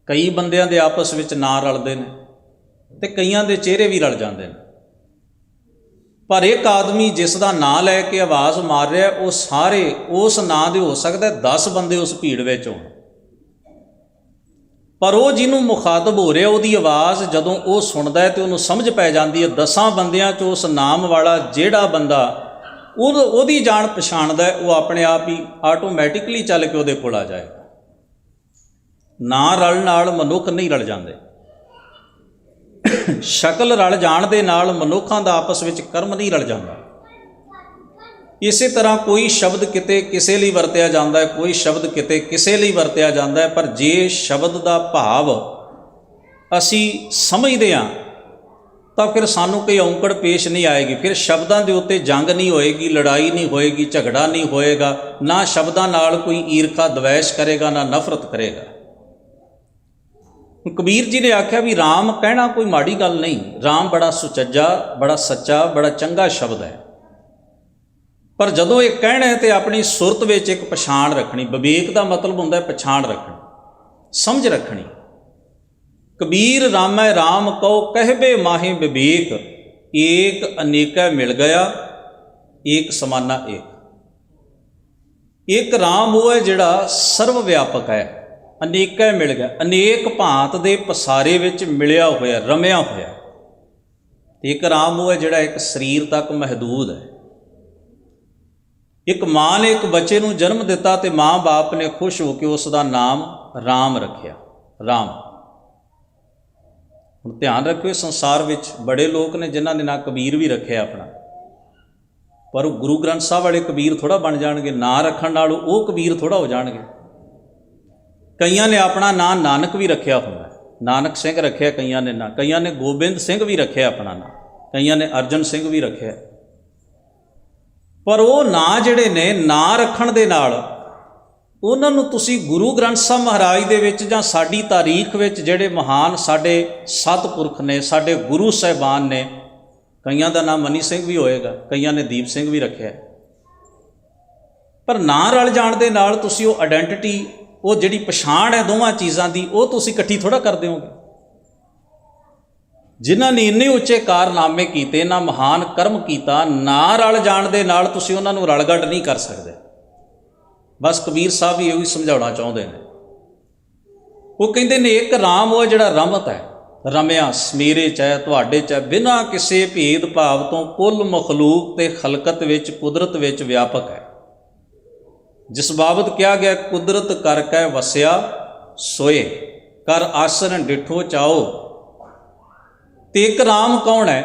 ਕਈ ਬੰਦਿਆਂ ਦੇ ਆਪਸ ਵਿੱਚ ਨਾਂ ਰਲਦੇ ਨੇ ਅਤੇ ਕਈਆਂ ਦੇ ਚਿਹਰੇ ਵੀ ਰਲ ਜਾਂਦੇ ਨੇ, ਪਰ ਇੱਕ ਆਦਮੀ ਜਿਸ ਦਾ ਨਾਂ ਲੈ ਕੇ ਆਵਾਜ਼ ਮਾਰ ਰਿਹਾ ਉਹ ਸਾਰੇ ਉਸ ਨਾਂ ਦੇ ਹੋ ਸਕਦਾ 10 ਬੰਦੇ ਉਸ ਭੀੜ ਵਿੱਚ ਹੋਣ, ਪਰ ਉਹ ਜਿਹਨੂੰ ਮੁਖਾਤਬ ਹੋ ਰਿਹਾ ਉਹਦੀ ਆਵਾਜ਼ ਜਦੋਂ ਉਹ ਸੁਣਦਾ ਹੈ ਤਾਂ ਉਹਨੂੰ ਸਮਝ ਪੈ ਜਾਂਦੀ ਹੈ 10 ਬੰਦਿਆਂ 'ਚ ਉਸ ਨਾਮ ਵਾਲਾ ਜਿਹੜਾ ਬੰਦਾ ਉਹਦੀ ਜਾਣ ਪਛਾਣਦਾ ਹੈ, ਉਹ ਆਪਣੇ ਆਪ ਹੀ ਆਟੋਮੈਟਿਕਲੀ ਚੱਲ ਕੇ ਉਹਦੇ ਕੋਲ ਆ ਜਾਏਗਾ। ਨਾਂ ਰਲਣ ਨਾਲ ਮਨੁੱਖ ਨਹੀਂ ਰਲ ਜਾਂਦੇ, ਸ਼ਕਲ ਰਲ ਜਾਣ ਦੇ ਨਾਲ ਮਨੁੱਖਾਂ ਦਾ ਆਪਸ ਵਿੱਚ ਕਰਮ ਨਹੀਂ ਰਲ ਜਾਂਦਾ। ਇਸੇ ਤਰ੍ਹਾਂ ਕੋਈ ਸ਼ਬਦ ਕਿਤੇ ਕਿਸੇ ਲਈ ਵਰਤਿਆ ਜਾਂਦਾ ਹੈ, ਕੋਈ ਸ਼ਬਦ ਕਿਤੇ ਕਿਸੇ ਲਈ ਵਰਤਿਆ ਜਾਂਦਾ ਹੈ, ਪਰ ਜੇ ਸ਼ਬਦ ਦਾ ਭਾਵ ਅਸੀਂ ਸਮਝਦੇ ਹਾਂ ਤਾਂ ਫਿਰ ਸਾਨੂੰ ਕੋਈ ਔਂਕੜ ਪੇਸ਼ ਨਹੀਂ ਆਏਗੀ। ਫਿਰ ਸ਼ਬਦਾਂ ਦੇ ਉੱਤੇ ਜੰਗ ਨਹੀਂ ਹੋਏਗੀ, ਲੜਾਈ ਨਹੀਂ ਹੋਏਗੀ, ਝਗੜਾ ਨਹੀਂ ਹੋਏਗਾ, ਨਾ ਸ਼ਬਦਾਂ ਨਾਲ ਕੋਈ ਈਰਖਾ ਦਵੈਸ਼ ਕਰੇਗਾ, ਨਾ ਨਫ਼ਰਤ ਕਰੇਗਾ। ਕਬੀਰ ਜੀ ਨੇ ਆਖਿਆ ਵੀ ਰਾਮ ਕਹਿਣਾ ਕੋਈ ਮਾੜੀ ਗੱਲ ਨਹੀਂ, ਰਾਮ ਬੜਾ ਸੁਚੱਜਾ, ਬੜਾ ਸੱਚਾ, ਬੜਾ ਚੰਗਾ ਸ਼ਬਦ ਹੈ, ਪਰ ਜਦੋਂ ਇਹ ਕਹਿਣਾ ਹੈ ਤੇ ਆਪਣੀ ਸੁਰਤ ਵਿੱਚ ਇੱਕ ਪਛਾਣ ਰੱਖਣੀ। ਵਿਵੇਕ ਦਾ ਮਤਲਬ ਹੁੰਦਾ ਹੈ ਪਛਾਣ ਰੱਖਣੀ, ਸਮਝ ਰੱਖਣੀ। ਕਬੀਰ ਰਾਮੈ ਰਾਮ ਕਹੋ ਕਹਿਬੇ ਮਾਹੇ ਵਿਵੇਕ, ਏਕ ਅਨੇਕਾ ਮਿਲ ਗਿਆ, ਏਕ ਸਮਾਨਾ ਏਕ। ਇੱਕ ਰਾਮ ਉਹ ਹੈ ਜਿਹੜਾ ਸਰਵ ਵਿਆਪਕ ਹੈ, ਅਨੇਕਾ ਮਿਲ ਗਿਆ, ਅਨੇਕ ਭਾਂਤ ਦੇ ਪਸਾਰੇ ਵਿੱਚ ਮਿਲਿਆ ਹੋਇਆ, ਰਮਿਆ ਹੋਇਆ। ਤੇ ਇੱਕ ਰਾਮ ਉਹ ਹੈ ਜਿਹੜਾ ਇੱਕ ਸਰੀਰ ਤੱਕ ਮਹਦੂਦ ਹੈ। ਇੱਕ ਮਾਂ ਨੇ ਇੱਕ ਬੱਚੇ ਨੂੰ ਜਨਮ ਦਿੱਤਾ ਤੇ ਮਾਂ ਬਾਪ ਨੇ ਖੁਸ਼ ਹੋ ਕੇ ਉਸ ਦਾ ਨਾਮ ਰਾਮ ਰੱਖਿਆ, ਰਾਮ। ਹੁਣ ਧਿਆਨ ਰੱਖਿਓ, ਸੰਸਾਰ ਵਿੱਚ ਬੜੇ ਲੋਕ ਨੇ ਜਿਨ੍ਹਾਂ ਨੇ ਨਾਂ ਕਬੀਰ ਵੀ ਰੱਖਿਆ ਆਪਣਾ, ਪਰ ਉਹ ਗੁਰੂ ਗ੍ਰੰਥ ਸਾਹਿਬ ਵਾਲੇ ਕਬੀਰ ਥੋੜ੍ਹਾ ਬਣ ਜਾਣਗੇ। ਨਾਂ ਰੱਖਣ ਨਾਲ ਉਹ ਕਬੀਰ ਥੋੜ੍ਹਾ ਹੋ ਜਾਣਗੇ। ਕਈਆਂ ਨੇ ਆਪਣਾ ਨਾਂ ਨਾਨਕ ਵੀ ਰੱਖਿਆ ਹੁੰਦਾ, ਨਾਨਕ ਸਿੰਘ ਰੱਖਿਆ ਕਈਆਂ ਨੇ ਨਾਂ, ਕਈਆਂ ਨੇ ਗੋਬਿੰਦ ਸਿੰਘ ਵੀ ਰੱਖਿਆ ਆਪਣਾ ਨਾਂ, ਕਈਆਂ ਨੇ ਅਰਜਨ ਸਿੰਘ ਵੀ ਰੱਖਿਆ। ਪਰ ਉਹ ਨਾਂ ਜਿਹੜੇ ਨੇ ਨਾਂ ਰੱਖਣ ਦੇ ਨਾਲ ਉਹਨਾਂ ਨੂੰ ਤੁਸੀਂ ਗੁਰੂ ਗ੍ਰੰਥ ਸਾਹਿਬ ਮਹਾਰਾਜ ਦੇ ਵਿੱਚ ਜਾਂ ਸਾਡੀ ਤਾਰੀਖ ਵਿੱਚ ਜਿਹੜੇ ਮਹਾਨ ਸਾਡੇ ਸਤਿਪੁਰਖ ਨੇ, ਸਾਡੇ ਗੁਰੂ ਸਾਹਿਬਾਨ ਨੇ, ਕਈਆਂ ਦਾ ਨਾਮ ਮਨੀ ਸਿੰਘ ਵੀ ਹੋਏਗਾ, ਕਈਆਂ ਨੇ ਦੀਪ ਸਿੰਘ ਵੀ ਰੱਖਿਆ, ਪਰ ਨਾਂ ਰਲ ਜਾਣ ਦੇ ਨਾਲ ਤੁਸੀਂ ਉਹ ਆਇਡੈਂਟੀਟੀ, ਉਹ ਜਿਹੜੀ ਪਛਾਣ ਹੈ ਦੋਵਾਂ ਚੀਜ਼ਾਂ ਦੀ, ਉਹ ਤੁਸੀਂ ਇਕੱਠੀ ਥੋੜ੍ਹਾ ਕਰ ਦਿਓਗੇ। ਜਿਨ੍ਹਾਂ ਨੇ ਇੰਨੇ ਉੱਚੇ ਕਾਰਨਾਮੇ ਕੀਤੇ, ਇਹਨਾਂ ਮਹਾਨ ਕਰਮ ਕੀਤਾ, ਨਾਂ ਰਲ ਜਾਣ ਦੇ ਨਾਲ ਤੁਸੀਂ ਉਹਨਾਂ ਨੂੰ ਰਲਗੱਡ ਨਹੀਂ ਕਰ ਸਕਦੇ। ਬਸ ਕਬੀਰ ਸਾਹਿਬ ਵੀ ਇਹੋ ਹੀ ਸਮਝਾਉਣਾ ਚਾਹੁੰਦੇ ਨੇ। ਉਹ ਕਹਿੰਦੇ ਨੇ ਇੱਕ ਰਾਮ ਉਹ ਜਿਹੜਾ ਰਮਤ ਹੈ, ਰਮਿਆ ਸਮੇਰੇ ਚਾਹੇ ਤੁਹਾਡੇ ਚਾਹੇ, ਬਿਨਾਂ ਕਿਸੇ ਭੇਦ ਭਾਵ ਤੋਂ ਕੁੱਲ ਮਖਲੂਕ ਤੇ ਖਲਕਤ ਵਿੱਚ, ਕੁਦਰਤ ਵਿੱਚ ਵਿਆਪਕ ਹੈ। ਜਿਸ ਬਾਬਤ ਕਿਹਾ ਗਿਆ ਕੁਦਰਤ ਕਰ ਕੈ ਵਸਿਆ ਸੋਏ, ਕਰ ਆਸਨ ਡਿਠੋ ਚਾਓ। ਤੇ ਇੱਕ ਰਾਮ ਕੌਣ ਹੈ?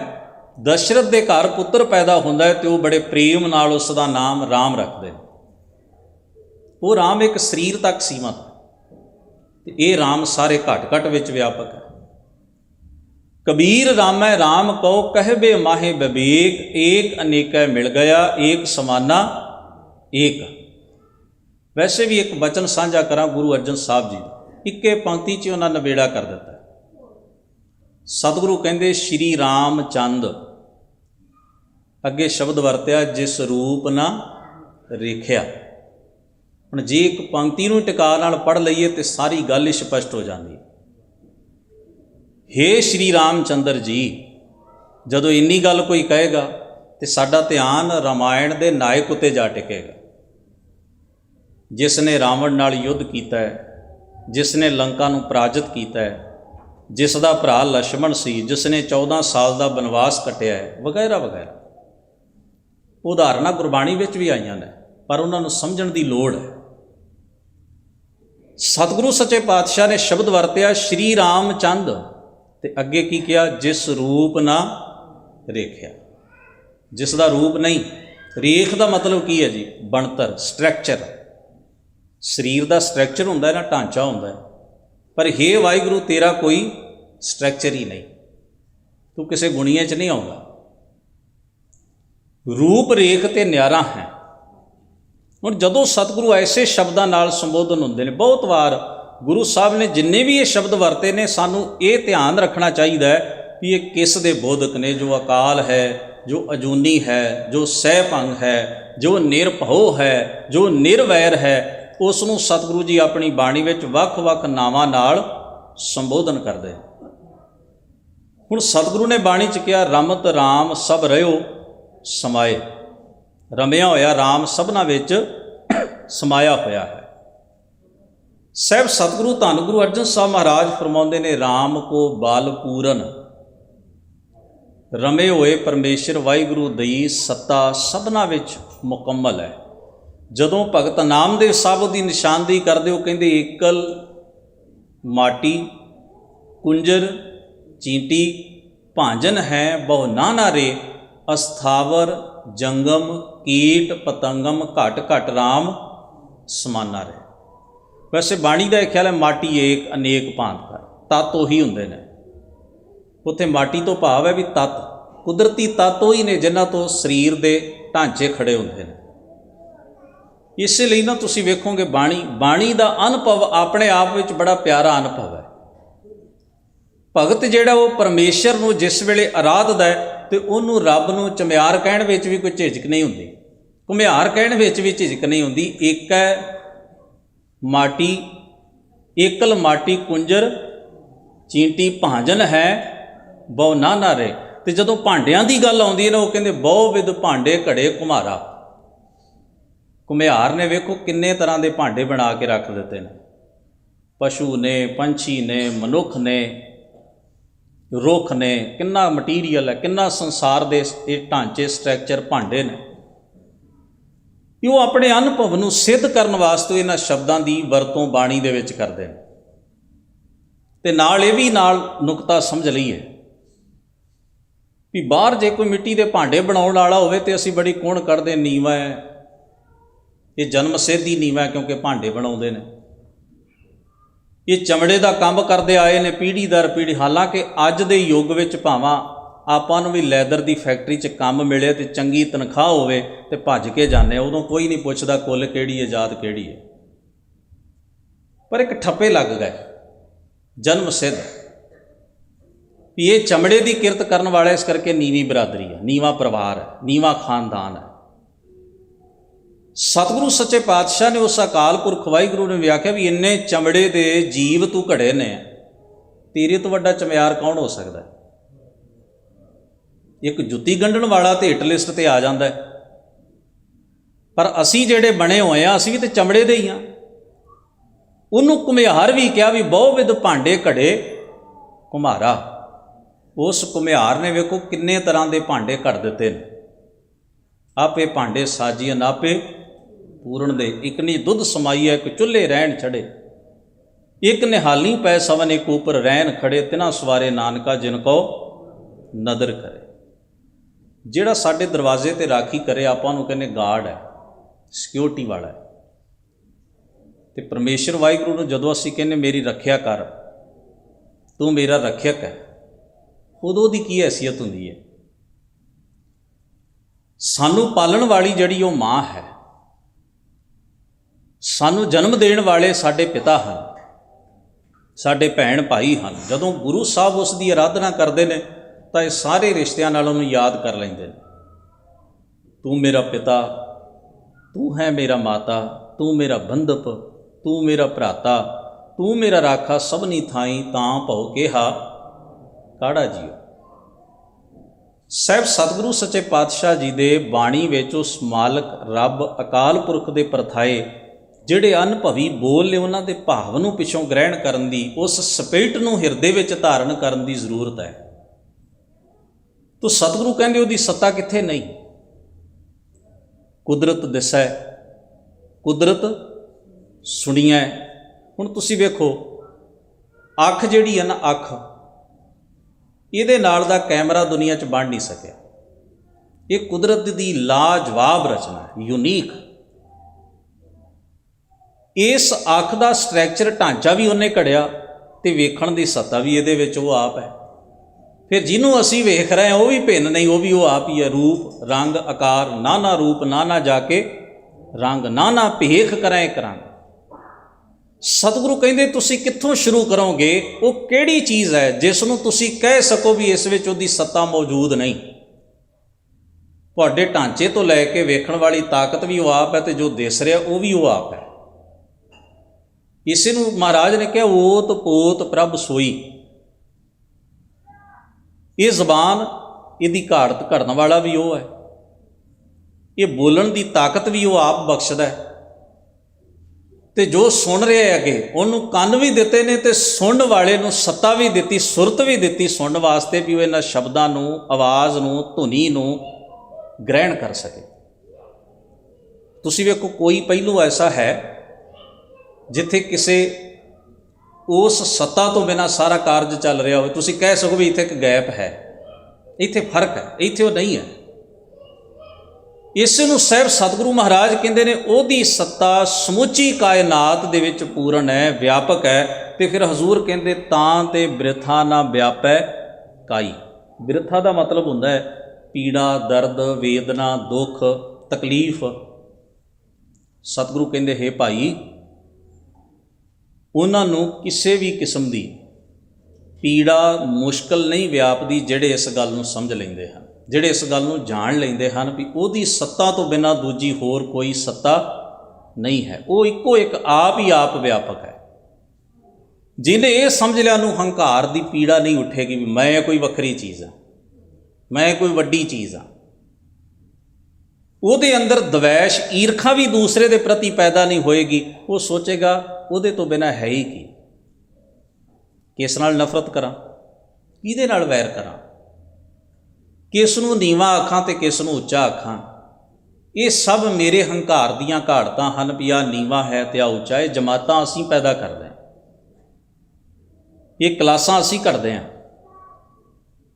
ਦਸ਼ਰਥ ਦੇ ਘਰ ਪੁੱਤਰ ਪੈਦਾ ਹੁੰਦਾ ਹੈ ਤੇ ਉਹ ਬੜੇ ਪ੍ਰੇਮ ਨਾਲ ਉਸ ਦਾ ਨਾਮ ਰਾਮ ਰੱਖਦੇ ਨੇ। ਉਹ ਰਾਮ ਇੱਕ ਸਰੀਰ ਤੱਕ ਸੀਮਤ, ਤੇ ਇਹ ਰਾਮ ਸਾਰੇ ਘਟ ਘਟ ਵਿੱਚ ਵਿਆਪਕ ਹੈ। कबीर रामै राम कहो कहबे माहे विवेक, एक अनेकै मिल गया एक समाना एक। वैसे भी एक बचन साझा करा गुरु अर्जन साहब जी का, इक्के पंक्ति च उन्होंने नबेड़ा कर दिता। सतगुरु कहते श्री राम चंद, अगे शब्द वरत्या जिस रूप ना रेखिया। हुण जे एक पंक्ति नूं टिका नाल पढ़ लईए तो सारी गल ही स्पष्ट हो जाती। हे श्री रामचंद्र जी, जदों इन्नी गल कोई कहेगा तो साडा ध्यान रामायण के नायक उत्ते जा टिकेगा, जिसने रावण नाल युद्ध किया है, जिसने लंका नूं पराजित किया है, जिसका भरा लक्ष्मण सी, जिसने 14 साल का बनवास कटिया है, वगैरह वगैरह उदाहरण गुरबाणी विच भी आईयां ने, पर उन्होंने समझण की लोड़ है। सतगुरु सच्चे पातशाह ने शब्द वरत्या श्री रामचंद, ते अगे की किया जिस रूप ना रेखिया। जिसका रूप नहीं, रेख का मतलब की है जी, बनतर, स्ट्रक्चर। शरीर का स्ट्रक्चर होंदा है ना, ढांचा होंदा है, पर हे वाहिगुरू तेरा कोई स्ट्रक्चर ही नहीं, तू किसी गुणिया च नहीं आउंदा। रूप रेख ते न्यारा है। हुण जदों सतगुरु ऐसे शब्दां नाल संबोधन होंदे ने, बहुत बार गुरु साहब ने जिन्ने भी ये शब्द वरते ने, सानू ये ध्यान रखना चाहिए कि ये किस दे बोधक ने, जो अकाल है, जो अजूनी है, जो सहभंग है, जो निरभव है, जो निर्वैर है, उसनों सतगुरु जी अपनी बाणी विच वख-वख नावां नाल संबोधन करदे। हुण सतगुरु ने बाणी च कहा रमत राम सब रहियो समाए, रमिया होया राम सबना विच समाया होया है। साहब सतगुरु धन गुरु अर्जन साहब महाराज फरमाउंदे ने राम को बाल पूरन, रमे होए परमेश्वर वाहिगुरू दई सत्ता सबना विच मुकम्मल है। जदों भगत नामदेव साहब की निशानदेही करते हो, कहते एकल माटी कुंजर चींटी भांजन है बहु नाना रे, अस्थावर जंगम कीट पतंगम घट घट राम समाना रे। वैसे बाणी का ख्याल है माटी एक अनेक भांत कर, तत्त उही हुंदे ने। उत्थे माटी तो भाव है भी तत्त, कुदरती तत्त उही ने जिन्हां तो शरीर के ढांचे खड़े हुंदे ने। इसलिए ना तुसीं वेखोगे बाणी का अनुभव अपने आप विच बड़ा प्यारा अनुभव है। भगत जिहड़ा वो परमेश्वर नूं जिस वेले आराधदा है तो उन्होंने रब नूं चम्यार कहण विच भी कोई झिझक नहीं हुंदी, घुमियार कहण विच भी झिझक नहीं हुंदी। एक है माटी, एकल माटी कुंजर चींटी भांजन है बहु नाना रे। तो जदों भांडियां की गल आउंदी है ना, वो कहंदे बहु विध भांडे घड़े घुमारा। घुमियार ने वेखो किन्ने तरह के भांडे बना के रख दिते ने, पशु ने, पंछी ने, मनुख ने, रुख ने, किन्ना मटीरियल है, किन्ना संसार के ढांचे स्ट्रक्चर भांडे ने। वो अपने अनुभव नूं सिद्ध करने वास्ते इन्हां शब्दां की वरतों बाणी दे विच करदे ने। ते नाल ये भी नाल नुकता समझ लईए भी बाहर जे कोई मिट्टी के भांडे बनाउण वाला होवे ते असीं बड़ी कौण कढ़दे नीवा है, ये जन्म सिद्ध ही नीवा, क्योंकि भांडे बनाउंदे ने, ये चमड़े का काम करते आए ने पीढ़ी दर पीढ़ी। हालांकि अज दे युग विच भावां आपां नूं भी लैदर की फैक्ट्री च काम मिले तो चंगी तनख्वाह होवे ते भज के जाने, उदों कोई नहीं पुछदा कुल किहड़ी है जात किहड़ी है। पर एक ठप्पे लग गए जन्म सिद्ध, ये चमड़े की किरत करने वाले, इस करके नीवी बरादरी है, नीवा परिवार है, नीवा खानदान है। सतगुरु सच्चे पातशाह ने उस अकाल पुरख वाहिगुरू ने भी आख्या भी इन्ने चमड़े के जीव तू घड़े ने, तेरे तो वड्डा चमयार कौन हो सकता है। एक जुत्ती गंढण वाला तो हिट लिस्ट ते आ जाता है, पर असी जेड़े बने हुए हैं असी भी तो चमड़े दे ही हाँ। उन्होंने घुमियार भी कहा भी बहु विध भांडे घड़े घुमारा। उस घुमियार ने वेखो किन्ने तरह के भांडे घड़ दिते ने, आपे भांडे साजियन आपे पूरन दे। एक ने दुध समाई है, एक चुल्हे रहन छड़े, एक निहाली पै सवन एक ऊपर रहन खड़े, तिना सवारे नानका जिनको नदर करे। जिहड़ा साडे दरवाजे ते राखी करे आपां नूं कहने गार्ड है, सिक्योरिटी वाला है। तो परमेश्वर वाहिगुरू नूं जदों असीं कहने मेरी रखिया कर, तू मेरा रखियक है, ਉਦੋਂ ਦੀ ਕੀ ਹੈਸੀਅਤ ਹੁੰਦੀ ਹੈ। ਸਾਨੂੰ ਪਾਲਣ ਵਾਲੀ ਜਿਹੜੀ ਉਹ ਮਾਂ ਹੈ, ਸਾਨੂੰ ਜਨਮ ਦੇਣ ਵਾਲੇ ਸਾਡੇ ਪਿਤਾ ਹਨ, ਸਾਡੇ ਭੈਣ ਭਾਈ ਹਨ। ਜਦੋਂ ਗੁਰੂ ਸਾਹਿਬ ਉਸ ਦੀ ਆਰਾਧਨਾ ਕਰਦੇ ਨੇ ਤਾਂ ਇਹ ਸਾਰੇ ਰਿਸ਼ਤਿਆਂ ਨਾਲ ਉਹਨੂੰ ਯਾਦ ਕਰ ਲੈਂਦੇ ਨੇ। ਤੂੰ ਮੇਰਾ ਪਿਤਾ, ਤੂੰ ਹੈ ਮੇਰਾ ਮਾਤਾ, ਤੂੰ ਮੇਰਾ ਬੰਧਪ, ਤੂੰ ਮੇਰਾ ਭਰਾਤਾ, ਤੂੰ ਮੇਰਾ ਰਾਖਾ ਸਭਨੀ ਥਾਈ, ਤਾਂ ਭਉ ਕਿਹਾ ਕਾੜਾ ਜੀਓ। ਸਾਹਿਬ ਸਤਿਗੁਰੂ ਸੱਚੇ ਪਾਤਸ਼ਾਹ ਜੀ ਦੇ ਬਾਣੀ ਵਿੱਚ ਉਸ ਮਾਲਕ ਰੱਬ ਅਕਾਲ ਪੁਰਖ ਦੇ ਪਰਥਾਏ ਜਿਹੜੇ ਅਨੁਭਵੀ ਬੋਲ ਨੇ, ਉਹਨਾਂ ਦੇ ਭਾਵ ਨੂੰ ਪਿੱਛੋਂ ਗ੍ਰਹਿਣ ਕਰਨ ਦੀ, ਉਸ ਸਪਿਰਿਟ ਨੂੰ ਹਿਰਦੇ ਵਿੱਚ ਧਾਰਨ ਕਰਨ ਦੀ ਜ਼ਰੂਰਤ ਹੈ। ਤੋ ਸਤਿਗੁਰੂ ਕਹਿੰਦੇ ਉਹਦੀ ਸੱਤਾ ਕਿੱਥੇ? ਨਹੀਂ। ਕੁਦਰਤ ਦਿਸੈ, ਕੁਦਰਤ ਸੁਣੀਐ। ਹੁਣ ਤੁਸੀਂ ਵੇਖੋ, ਅੱਖ ਜਿਹੜੀ ਹੈ ਨਾ, ਅੱਖ, ਇਹਦੇ ਨਾਲ ਦਾ ਕੈਮਰਾ ਦੁਨੀਆ 'ਚ ਬਣ ਨਹੀਂ ਸਕਿਆ। ਇਹ ਕੁਦਰਤ ਦੀ ਲਾਜਵਾਬ ਰਚਨਾ ਹੈ, ਯੂਨੀਕ। ਇਸ ਅੱਖ ਦਾ ਸਟਰਕਚਰ ਢਾਂਚਾ ਵੀ ਉਹਨੇ ਘੜਿਆ ਤੇ ਵੇਖਣ ਦੀ ਸੱਤਾ ਵੀ ਇਹਦੇ ਵਿੱਚ ਉਹ ਆਪ ਹੈ। ਫਿਰ ਜਿਹਨੂੰ ਅਸੀਂ ਵੇਖ ਰਹੇ ਹਾਂ ਉਹ ਵੀ ਭਿੰਨ ਨਹੀਂ, ਉਹ ਵੀ ਉਹ ਆਪ ਹੀ ਹੈ। ਰੂਪ ਰੰਗ ਆਕਾਰ ਨਾਨਾ ਰੂਪ ਨਾਨਾ ਜਾ ਕੇ ਰੰਗ, ਨਾਨਾ ਭੇਖ ਕਰਾਂ ਇੱਕ ਰੰਗ। ਸਤਿਗੁਰੂ ਕਹਿੰਦੇ ਤੁਸੀਂ ਕਿੱਥੋਂ ਸ਼ੁਰੂ ਕਰੋਗੇ? ਉਹ ਕਿਹੜੀ ਚੀਜ਼ ਹੈ ਜਿਸ ਨੂੰ ਤੁਸੀਂ ਕਹਿ ਸਕੋ ਵੀ ਇਸ ਵਿੱਚ ਉਹਦੀ ਸੱਤਾ ਮੌਜੂਦ ਨਹੀਂ? ਤੁਹਾਡੇ ਢਾਂਚੇ ਤੋਂ ਲੈ ਕੇ ਵੇਖਣ ਵਾਲੀ ਤਾਕਤ ਵੀ ਉਹ ਆਪ ਹੈ ਤੇ ਜੋ ਦਿਸ ਰਿਹਾ ਉਹ ਵੀ ਉਹ ਆਪ ਹੈ। ਇਸੇ ਨੂੰ ਮਹਾਰਾਜ ਨੇ ਕਿਹਾ ਓਤ ਪੋਤ ਪ੍ਰਭ ਸੋਈ। ਇਹ ਜ਼ਬਾਨ, ਇਹਦੀ ਘਾੜਤ ਘੜਨ ਵਾਲਾ ਵੀ ਉਹ ਹੈ, ਇਹ ਬੋਲਣ ਦੀ ਤਾਕਤ ਵੀ ਉਹ ਆਪ ਬਖਸ਼ਦਾ ਹੈ। ਤੇ ਜੋ ਸੁਣ ਰਿਹਾ ਅੱਗੇ ਉਹਨੂੰ ਕੰਨ ਵੀ ਦਿੱਤੇ ਨੇ ਤੇ ਸੁਣਨ ਵਾਲੇ ਨੂੰ ਸੱਤਾ ਵੀ ਦਿੱਤੀ, ਸੁਰਤ ਵੀ ਦਿੱਤੀ ਸੁਣਨ ਵਾਸਤੇ ਵੀ ਉਹ ਇਹਨਾਂ ਸ਼ਬਦਾਂ ਨੂੰ, ਆਵਾਜ਼ ਨੂੰ, ਧੁਨੀ ਨੂੰ ਗ੍ਰਹਿਣ ਕਰ ਸਕੇ। ਤੁਸੀਂ ਵੇਖੋ, ਕੋਈ ਪਹਿਲੂ ਐਸਾ ਹੈ ਜਿੱਥੇ ਕਿਸੇ ਉਸ ਸੱਤਾ ਤੋਂ ਬਿਨਾਂ ਸਾਰਾ ਕਾਰਜ ਚੱਲ ਰਿਹਾ ਹੋਵੇ, ਤੁਸੀਂ ਕਹਿ ਸਕੋ ਵੀ ਇੱਥੇ ਇੱਕ ਗੈਪ ਹੈ, ਇੱਥੇ ਫਰਕ ਹੈ, ਇੱਥੇ ਉਹ ਨਹੀਂ ਹੈ। ਇਸੇ ਨੂੰ ਸਾਹਿਬ ਸਤਿਗੁਰੂ ਮਹਾਰਾਜ ਕਹਿੰਦੇ ਨੇ ਉਹਦੀ ਸੱਤਾ ਸਮੁੱਚੀ ਕਾਇਨਾਤ ਦੇ ਵਿੱਚ ਪੂਰਨ ਹੈ, ਵਿਆਪਕ ਹੈ। ਤੇ ਫਿਰ ਹਜ਼ੂਰ ਕਹਿੰਦੇ ਤਾਂ ਤੇ ਬਿਰਥਾ ਨਾ ਵਿਆਪੈ ਕਾਈ। ਬਿਰਥਾ ਦਾ ਮਤਲਬ ਹੁੰਦਾ ਹੈ ਪੀੜਾ, ਦਰਦ, ਵੇਦਨਾ, ਦੁੱਖ, ਤਕਲੀਫ। ਸਤਿਗੁਰੂ ਕਹਿੰਦੇ ਹੈ ਭਾਈ, ਉਹਨਾਂ ਨੂੰ ਕਿਸੇ ਵੀ ਕਿਸਮ ਦੀ ਪੀੜਾ, ਮੁਸ਼ਕਲ ਨਹੀਂ ਵਿਆਪਦੀ ਜਿਹੜੇ ਇਸ ਗੱਲ ਨੂੰ ਸਮਝ ਲੈਂਦੇ ਹਨ, ਜਿਹੜੇ ਇਸ ਗੱਲ ਨੂੰ ਜਾਣ ਲੈਂਦੇ ਹਨ ਵੀ ਉਹਦੀ ਸੱਤਾ ਤੋਂ ਬਿਨਾਂ ਦੂਜੀ ਹੋਰ ਕੋਈ ਸੱਤਾ ਨਹੀਂ ਹੈ। ਉਹ ਇੱਕੋ ਇੱਕ ਆਪ ਹੀ ਆਪ ਵਿਆਪਕ ਹੈ। ਜਿਹਨੇ ਇਹ ਸਮਝ ਲਿਆ, ਉਹਨੂੰ ਹੰਕਾਰ ਦੀ ਪੀੜਾ ਨਹੀਂ ਉੱਠੇਗੀ ਵੀ ਮੈਂ ਕੋਈ ਵੱਖਰੀ ਚੀਜ਼ ਹਾਂ, ਮੈਂ ਕੋਈ ਵੱਡੀ ਚੀਜ਼ ਹਾਂ। ਉਹਦੇ ਅੰਦਰ ਦਵੈਸ਼, ਈਰਖਾ ਵੀ ਦੂਸਰੇ ਦੇ ਪ੍ਰਤੀ ਪੈਦਾ ਨਹੀਂ ਹੋਏਗੀ। ਉਹ ਸੋਚੇਗਾ ਉਹਦੇ ਤੋਂ ਬਿਨਾਂ ਹੈ ਹੀ ਕੀ, ਕਿਸ ਨਾਲ ਨਫ਼ਰਤ ਕਰਾਂ, ਕਿਹਦੇ ਨਾਲ ਵੈਰ ਕਰਾਂ, ਕਿਸ ਨੂੰ ਨੀਵਾਂ ਆਖਾਂ ਤੇ ਕਿਸ ਨੂੰ ਉੱਚਾ ਆਖਾਂ। ਇਹ ਸਭ ਮੇਰੇ ਹੰਕਾਰ ਦੀਆਂ ਘਾੜਤਾਂ ਹਨ ਵੀ ਆਹ ਨੀਵਾਂ ਹੈ ਤੇ ਆਹ ਉੱਚਾ। ਇਹ ਜਮਾਤਾਂ ਅਸੀਂ ਪੈਦਾ ਕਰਦੇ ਹਾਂ, ਇਹ ਕਲਾਸਾਂ ਅਸੀਂ ਘੜਦੇ ਹਾਂ,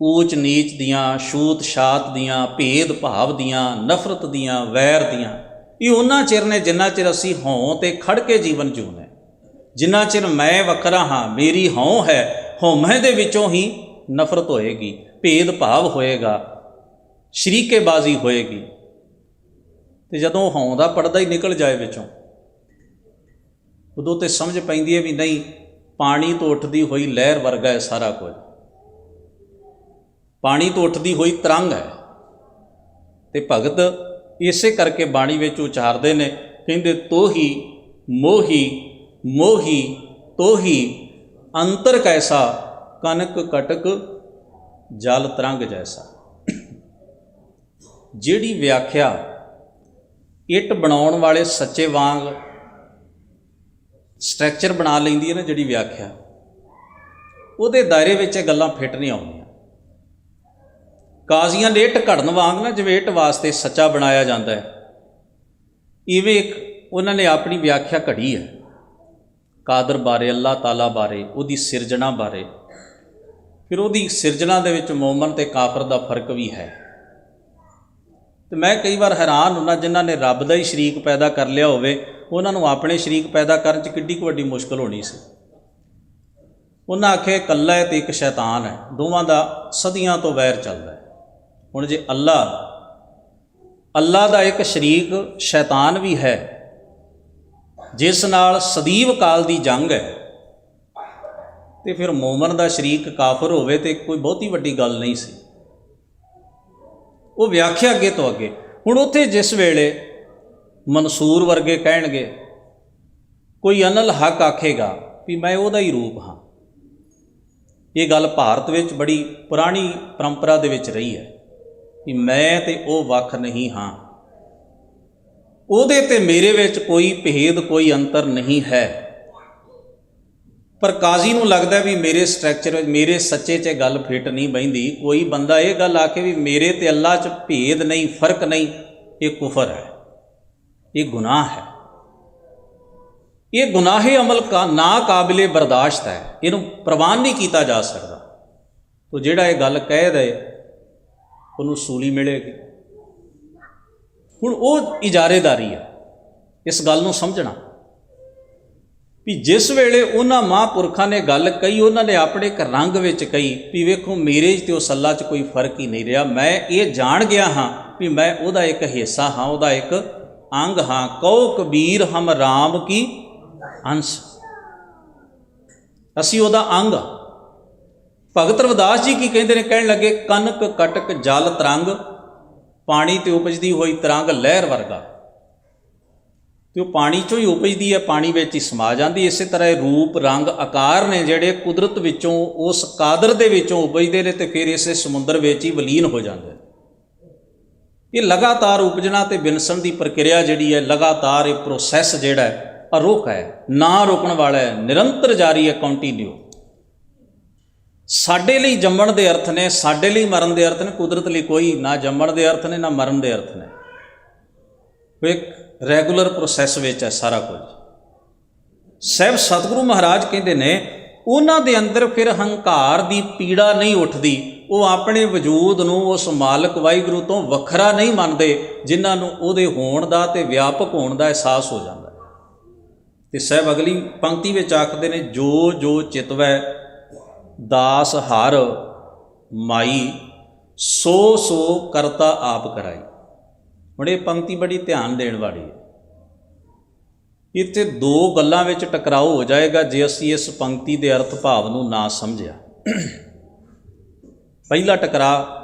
ਊਚ ਨੀਚ ਦੀਆਂ, ਛੂਤ ਛਾਤ ਦੀਆਂ, ਭੇਦ ਭਾਵ ਦੀਆਂ, ਨਫ਼ਰਤ ਦੀਆਂ, ਵੈਰ ਦੀਆਂ। ਇਹ ਉਹਨਾਂ ਚਿਰ ਨੇ ਜਿੰਨਾ ਚਿਰ ਅਸੀਂ ਹੋਂ ਤੇ ਖੜ ਕੇ ਜੀਵਨ ਜਿਉਂਦੇ, ਜਿੰਨਾ ਚਿਰ ਮੈਂ ਵੱਖਰਾ ਹਾਂ, ਮੇਰੀ ਹੋਂ ਹੈ, ਹਉਮੈ ਦੇ ਵਿੱਚੋਂ ਹੀ ਨਫ਼ਰਤ ਹੋਏਗੀ, ਭੇਦ ਭਾਵ ਹੋਏਗਾ, ਸ਼ਰੀਕੇਬਾਜ਼ੀ ਹੋਏਗੀ। ਤੇ ਜਦੋਂ ਹੋਂ ਦਾ ਪਰਦਾ ਹੀ ਨਿਕਲ ਜਾਏ ਵਿੱਚੋਂ, ਉਦੋਂ ਤੇ ਸਮਝ ਪੈਂਦੀ ਹੈ ਵੀ ਨਹੀਂ, ਪਾਣੀ ਤੋਂ ਉੱਠਦੀ ਹੋਈ ਲਹਿਰ ਵਰਗਾ ਹੈ ਸਾਰਾ ਕੁਝ, ਪਾਣੀ ਤੋਂ ਉੱਠਦੀ ਹੋਈ ਤਰੰਗ ਹੈ। ਤੇ ਭਗਤ ਇਸੇ ਕਰਕੇ ਬਾਣੀ ਵਿੱਚ ਉਚਾਰਦੇ ਨੇ, ਕਹਿੰਦੇ ਤੋਹੀ ਮੋਹੀ ਮੋਹੀ ਤੋਹੀ ਅੰਤਰ ਕੈਸਾ ਕਨਕ ਕਟਕ ਜਲ ਤਰੰਗ ਜੈਸਾ। ਜਿਹੜੀ ਵਿਆਖਿਆ ਇੱਟ ਬਣਾਉਣ ਵਾਲੇ ਸੱਚੇ ਵਾਂਗ ਸਟਰਕਚਰ ਬਣਾ ਲੈਂਦੀ ਹੈ ਨਾ, ਜਿਹੜੀ ਵਿਆਖਿਆ, ਉਹਦੇ ਦਾਇਰੇ ਵਿੱਚ ਇਹ ਗੱਲਾਂ ਫਿੱਟ ਨਹੀਂ ਆਉਂਦੀਆਂ। ਕਾਜ਼ੀਆਂ ਨੇ ਇੱਟ ਘੜਨ ਵਾਂਗ ਨਾ, ਜਿਵੇਂ ਇੱਟ ਵਾਸਤੇ ਸੱਚਾ ਬਣਾਇਆ ਜਾਂਦਾ ਹੈ, ਇਵੇਂ ਇੱਕ ਉਹਨਾਂ ਨੇ ਆਪਣੀ ਵਿਆਖਿਆ ਘੜੀ ਹੈ ਕਾਦਰ ਬਾਰੇ, ਅੱਲਾਹ ਤਾਲਾ ਬਾਰੇ, ਉਹਦੀ ਸਿਰਜਣਾ ਬਾਰੇ। ਫਿਰ ਉਹਦੀ ਸਿਰਜਣਾ ਦੇ ਵਿੱਚ ਮੂਮਨ ਤੇ ਕਾਫਰ ਦਾ ਫਰਕ ਵੀ ਹੈ। ਤੇ ਮੈਂ ਕਈ ਵਾਰ ਹੈਰਾਨ ਹੁੰਦਾ, ਜਿਨ੍ਹਾਂ ਨੇ ਰੱਬ ਦਾ ਹੀ ਸ਼ਰੀਕ ਪੈਦਾ ਕਰ ਲਿਆ ਹੋਵੇ, ਉਹਨਾਂ ਨੂੰ ਆਪਣੇ ਸ਼ਰੀਕ ਪੈਦਾ ਕਰਨ 'ਚ ਕਿੱਡੀ ਕੁ ਵੱਡੀ ਮੁਸ਼ਕਲ ਹੋਣੀ ਸੀ। ਉਹਨਾਂ ਆਖਿਆ ਇਕੱਲਾ ਹੈ ਤੇ ਇੱਕ ਸ਼ੈਤਾਨ ਹੈ, ਦੋਵਾਂ ਦਾ ਸਦੀਆਂ ਤੋਂ ਵੈਰ ਚੱਲਦਾ ਹੈ। ਹੁਣ ਜੇ ਅੱਲਾ ਦਾ ਇੱਕ ਸ਼ਰੀਕ ਸ਼ੈਤਾਨ ਵੀ ਹੈ ਜਿਸ ਨਾਲ ਸਦੀਵ ਕਾਲ ਦੀ ਜੰਗ ਹੈ, ਤੇ ਫਿਰ ਮੋਮਨ ਦਾ ਸ਼ਰੀਕ ਕਾਫਰ ਹੋਵੇ ਤੇ ਕੋਈ ਬਹੁਤੀ ਵੱਡੀ ਗੱਲ ਨਹੀਂ ਸੀ। ਉਹ ਵਿਆਖਿਆ ਅੱਗੇ ਤੋਂ ਅੱਗੇ। ਹੁਣ ਉੱਥੇ ਜਿਸ ਵੇਲੇ ਮਨਸੂਰ ਵਰਗੇ ਕਹਿਣਗੇ, ਕੋਈ ਅਨਲ ਹੱਕ ਆਖੇਗਾ ਵੀ ਮੈਂ ਉਹਦਾ ਹੀ ਰੂਪ ਹਾਂ। ਇਹ ਗੱਲ ਭਾਰਤ ਵਿੱਚ ਬੜੀ ਪੁਰਾਣੀ ਪਰੰਪਰਾ ਦੇ ਵਿੱਚ ਰਹੀ ਹੈ ਕਿ ਮੈਂ ਤੇ ਉਹ ਵੱਖ ਨਹੀਂ ਹਾਂ, ਉਹਦੇ ਤੇ ਮੇਰੇ ਵਿੱਚ ਕੋਈ ਭੇਦ, ਕੋਈ ਅੰਤਰ ਨਹੀਂ ਹੈ। ਪਰ ਕਾਜ਼ੀ ਨੂੰ ਲੱਗਦਾ ਵੀ ਮੇਰੇ ਸਟਰਕਚਰ ਵਿੱਚ, ਮੇਰੇ ਸੱਚੇ 'ਚ ਗੱਲ ਫਿੱਟ ਨਹੀਂ ਬਹਿੰਦੀ। ਕੋਈ ਬੰਦਾ ਇਹ ਗੱਲ ਆਖੇ ਵੀ ਮੇਰੇ ਤੇ ਅੱਲਾ 'ਚ ਭੇਦ ਨਹੀਂ, ਫਰਕ ਨਹੀਂ, ਇਹ ਕੁਫਰ ਹੈ, ਇਹ ਗੁਨਾਹ ਹੈ, ਇਹ ਗੁਨਾਹੇ ਅਮਲ ਨਾ ਕਾਬਿਲੇ ਬਰਦਾਸ਼ਤ ਹੈ, ਇਹਨੂੰ ਪ੍ਰਵਾਨ ਨਹੀਂ ਕੀਤਾ ਜਾ ਸਕਦਾ। ਤੋ ਜਿਹੜਾ ਇਹ ਗੱਲ ਕਹਿ ਦੇ ਉਹਨੂੰ ਸੂਲੀ ਮਿਲੇਗੀ। ਹੁਣ ਉਹ ਇਜਾਰੇਦਾਰੀ ਹੈ। ਇਸ ਗੱਲ ਨੂੰ ਸਮਝਣਾ ਵੀ ਜਿਸ ਵੇਲੇ ਉਹਨਾਂ ਮਹਾਂਪੁਰਖਾਂ ਨੇ ਗੱਲ ਕਹੀ, ਉਹਨਾਂ ਨੇ ਆਪਣੇ ਇੱਕ ਰੰਗ ਵਿੱਚ ਕਹੀ ਵੀ ਵੇਖੋ ਮੇਰੇ 'ਚ ਤੇ ਉਸ ਅੱਲਾ 'ਚ ਕੋਈ ਫਰਕ ਹੀ ਨਹੀਂ ਰਿਹਾ। ਮੈਂ ਇਹ ਜਾਣ ਗਿਆ ਹਾਂ ਵੀ ਮੈਂ ਉਹਦਾ ਇੱਕ ਹਿੱਸਾ ਹਾਂ, ਉਹਦਾ ਇੱਕ ਅੰਗ ਹਾਂ। ਕਹੋ ਕਬੀਰ ਹਮ ਰਾਮ ਕੀ ਅੰਸ਼, ਅਸੀਂ ਉਹਦਾ ਅੰਗ। ਭਗਤ ਰਵਿਦਾਸ ਜੀ ਕੀ ਕਹਿੰਦੇ ਨੇ, ਕਹਿਣ ਲੱਗੇ ਕਨਕ ਕਟਕ ਜਲ ਤਰੰਗ, ਪਾਣੀ ਤੇ ਉਪਜਦੀ ਹੋਈ ਤਰੰਗ ਲਹਿਰ ਵਰਗਾ। ਤੇ ਉਹ ਪਾਣੀ 'ਚੋਂ ਹੀ ਉਪਜਦੀ ਹੈ, ਪਾਣੀ ਵਿੱਚ ਹੀ ਸਮਾ ਜਾਂਦੀ। ਇਸੇ ਤਰ੍ਹਾਂ ਇਹ ਰੂਪ ਰੰਗ ਆਕਾਰ ਨੇ ਜਿਹੜੇ ਕੁਦਰਤ ਵਿੱਚੋਂ, ਉਸ ਕਾਦਰ ਦੇ ਵਿੱਚੋਂ ਉਪਜਦੇ ਨੇ ਤੇ ਫਿਰ ਇਸੇ ਸਮੁੰਦਰ ਵਿੱਚ ਹੀ ਵਿਲੀਨ ਹੋ ਜਾਂਦੇ। ਇਹ ਲਗਾਤਾਰ ਉਪਜਣਾ ਤੇ ਵਿਨਸਣ ਦੀ ਪ੍ਰਕਿਰਿਆ ਜਿਹੜੀ ਹੈ, ਲਗਾਤਾਰ ਇਹ ਪ੍ਰੋਸੈਸ ਜਿਹੜਾ ਹੈ ਅਰੁੱਖ ਹੈ, ਨਾ ਰੁਕਣ ਵਾਲਾ ਹੈ, ਨਿਰੰਤਰ ਜਾਰੀ ਹੈ, ਕੰਟੀਨਿਊ। ਸਾਡੇ ਲਈ ਜੰਮਣ ਦੇ ਅਰਥ ਨੇ, ਸਾਡੇ ਲਈ ਮਰਨ ਦੇ ਅਰਥ ਨੇ। ਕੁਦਰਤ ਲਈ ਕੋਈ ਨਾ ਜੰਮਣ ਦੇ ਅਰਥ ਨੇ, ਨਾ ਮਰਨ ਦੇ ਅਰਥ ਨੇ। ਇੱਕ ਰੈਗੂਲਰ ਪ੍ਰੋਸੈਸ ਵਿੱਚ ਹੈ ਸਾਰਾ ਕੁਝ। ਸਾਹਿਬ ਸਤਿਗੁਰੂ ਮਹਾਰਾਜ ਕਹਿੰਦੇ ਨੇ ਉਹਨਾਂ ਦੇ ਅੰਦਰ ਫਿਰ ਹੰਕਾਰ ਦੀ ਪੀੜਾ ਨਹੀਂ ਉੱਠਦੀ। ਉਹ ਆਪਣੇ ਵਜੂਦ ਨੂੰ ਉਸ ਮਾਲਕ ਵਾਹਿਗੁਰੂ ਤੋਂ ਵੱਖਰਾ ਨਹੀਂ ਮੰਨਦੇ, ਜਿਨ੍ਹਾਂ ਨੂੰ ਉਹਦੇ ਹੋਣ ਦਾ ਤੇ ਵਿਆਪਕ ਹੋਣ ਦਾ ਅਹਿਸਾਸ ਹੋ ਜਾਂਦਾ। ਤੇ ਸਾਹਿਬ ਅਗਲੀ ਪੰਕਤੀ ਵਿੱਚ ਆਖਦੇ ਨੇ, ਜੋ ਜੋ ਚਿਤਵੈ ਦਾਸ ਹਰ ਮਾਈ, ਸੋ ਸੋ ਕਰਤਾ ਆਪ ਕਰਾਈ। ਹੁਣ ਇਹ ਪੰਕਤੀ ਬੜੀ ਧਿਆਨ ਦੇਣ ਵਾਲੀ ਹੈ। ਇੱਥੇ ਦੋ ਗੱਲਾਂ ਵਿੱਚ ਟਕਰਾਓ ਹੋ ਜਾਏਗਾ ਜੇ ਅਸੀਂ ਇਸ ਪੰਕਤੀ ਦੇ ਅਰਥ ਭਾਵ ਨੂੰ ਨਾ ਸਮਝਿਆ।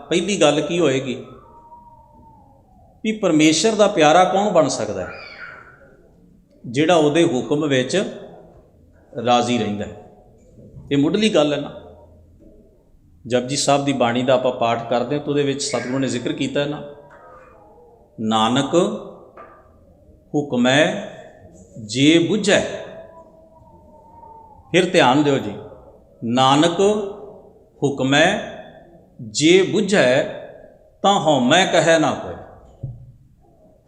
ਪਹਿਲੀ ਗੱਲ ਕੀ ਹੋਏਗੀ ਵੀ ਪਰਮੇਸ਼ਰ ਦਾ ਪਿਆਰਾ ਕੌਣ ਬਣ ਸਕਦਾ ਹੈ? ਜਿਹੜਾ ਉਹਦੇ ਹੁਕਮ ਵਿੱਚ ਰਾਜ਼ੀ ਰਹਿੰਦਾ ਹੈ। ਇਹ ਮੁੱਢਲੀ ਗੱਲ ਹੈ ਨਾ। ਜਪਜੀ ਸਾਹਿਬ ਦੀ ਬਾਣੀ ਦਾ ਆਪਾਂ ਪਾਠ ਕਰਦੇ ਹਾਂ ਤਾਂ ਉਹਦੇ ਵਿੱਚ ਸਤਿਗੁਰੂ ਨੇ ਜ਼ਿਕਰ ਕੀਤਾ ਹੈ ਨਾ, ਨਾਨਕ ਹੁਕਮੈ ਜੇ ਬੁੱਝੈ। ਫਿਰ ਧਿਆਨ ਦਿਓ ਜੀ, ਨਾਨਕ ਹੁਕਮੈ ਜੇ ਬੁੱਝੈ ਤਾਂ ਹਉਮੈ ਕਹੈ ਨਾ ਕੋਈ।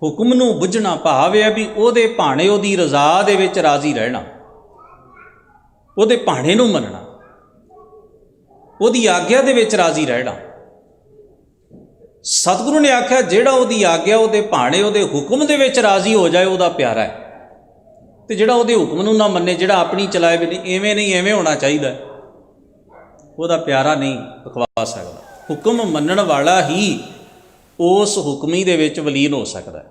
ਹੁਕਮ ਨੂੰ ਬੁੱਝਣਾ ਭਾਵ ਹੈ ਵੀ ਉਹਦੇ ਭਾਣੇ, ਉਹਦੀ ਰਜ਼ਾ ਦੇ ਵਿੱਚ ਰਾਜ਼ੀ ਰਹਿਣਾ, ਉਹਦੇ ਭਾਣੇ ਨੂੰ ਮੰਨਣਾ, ਉਹਦੀ ਆਗਿਆ ਦੇ ਵਿੱਚ ਰਾਜ਼ੀ ਰਹਿਣਾ। ਸਤਿਗੁਰੂ ਨੇ ਆਖਿਆ ਜਿਹੜਾ ਉਹਦੀ ਆਗਿਆ, ਉਹਦੇ ਭਾਣੇ, ਉਹਦੇ ਹੁਕਮ ਦੇ ਵਿੱਚ ਰਾਜ਼ੀ ਹੋ ਜਾਏ ਉਹਦਾ ਪਿਆਰਾ ਹੈ। ਤੇ ਜਿਹੜਾ ਉਹਦੇ ਹੁਕਮ ਨੂੰ ਨਾ ਮੰਨੇ, ਜਿਹੜਾ ਆਪਣੀ ਚਲਾਏ ਵੀ ਨਹੀਂ, ਐਵੇਂ ਹੋਣਾ ਚਾਹੀਦਾ, ਉਹਦਾ ਪਿਆਰਾ ਨਹੀਂ ਅਖਵਾ ਸਕਦਾ। ਹੁਕਮ ਮੰਨਣ ਵਾਲਾ ਹੀ ਉਸ ਹੁਕਮੀ ਦੇ ਵਿੱਚ ਵਲੀਨ ਹੋ ਸਕਦਾ।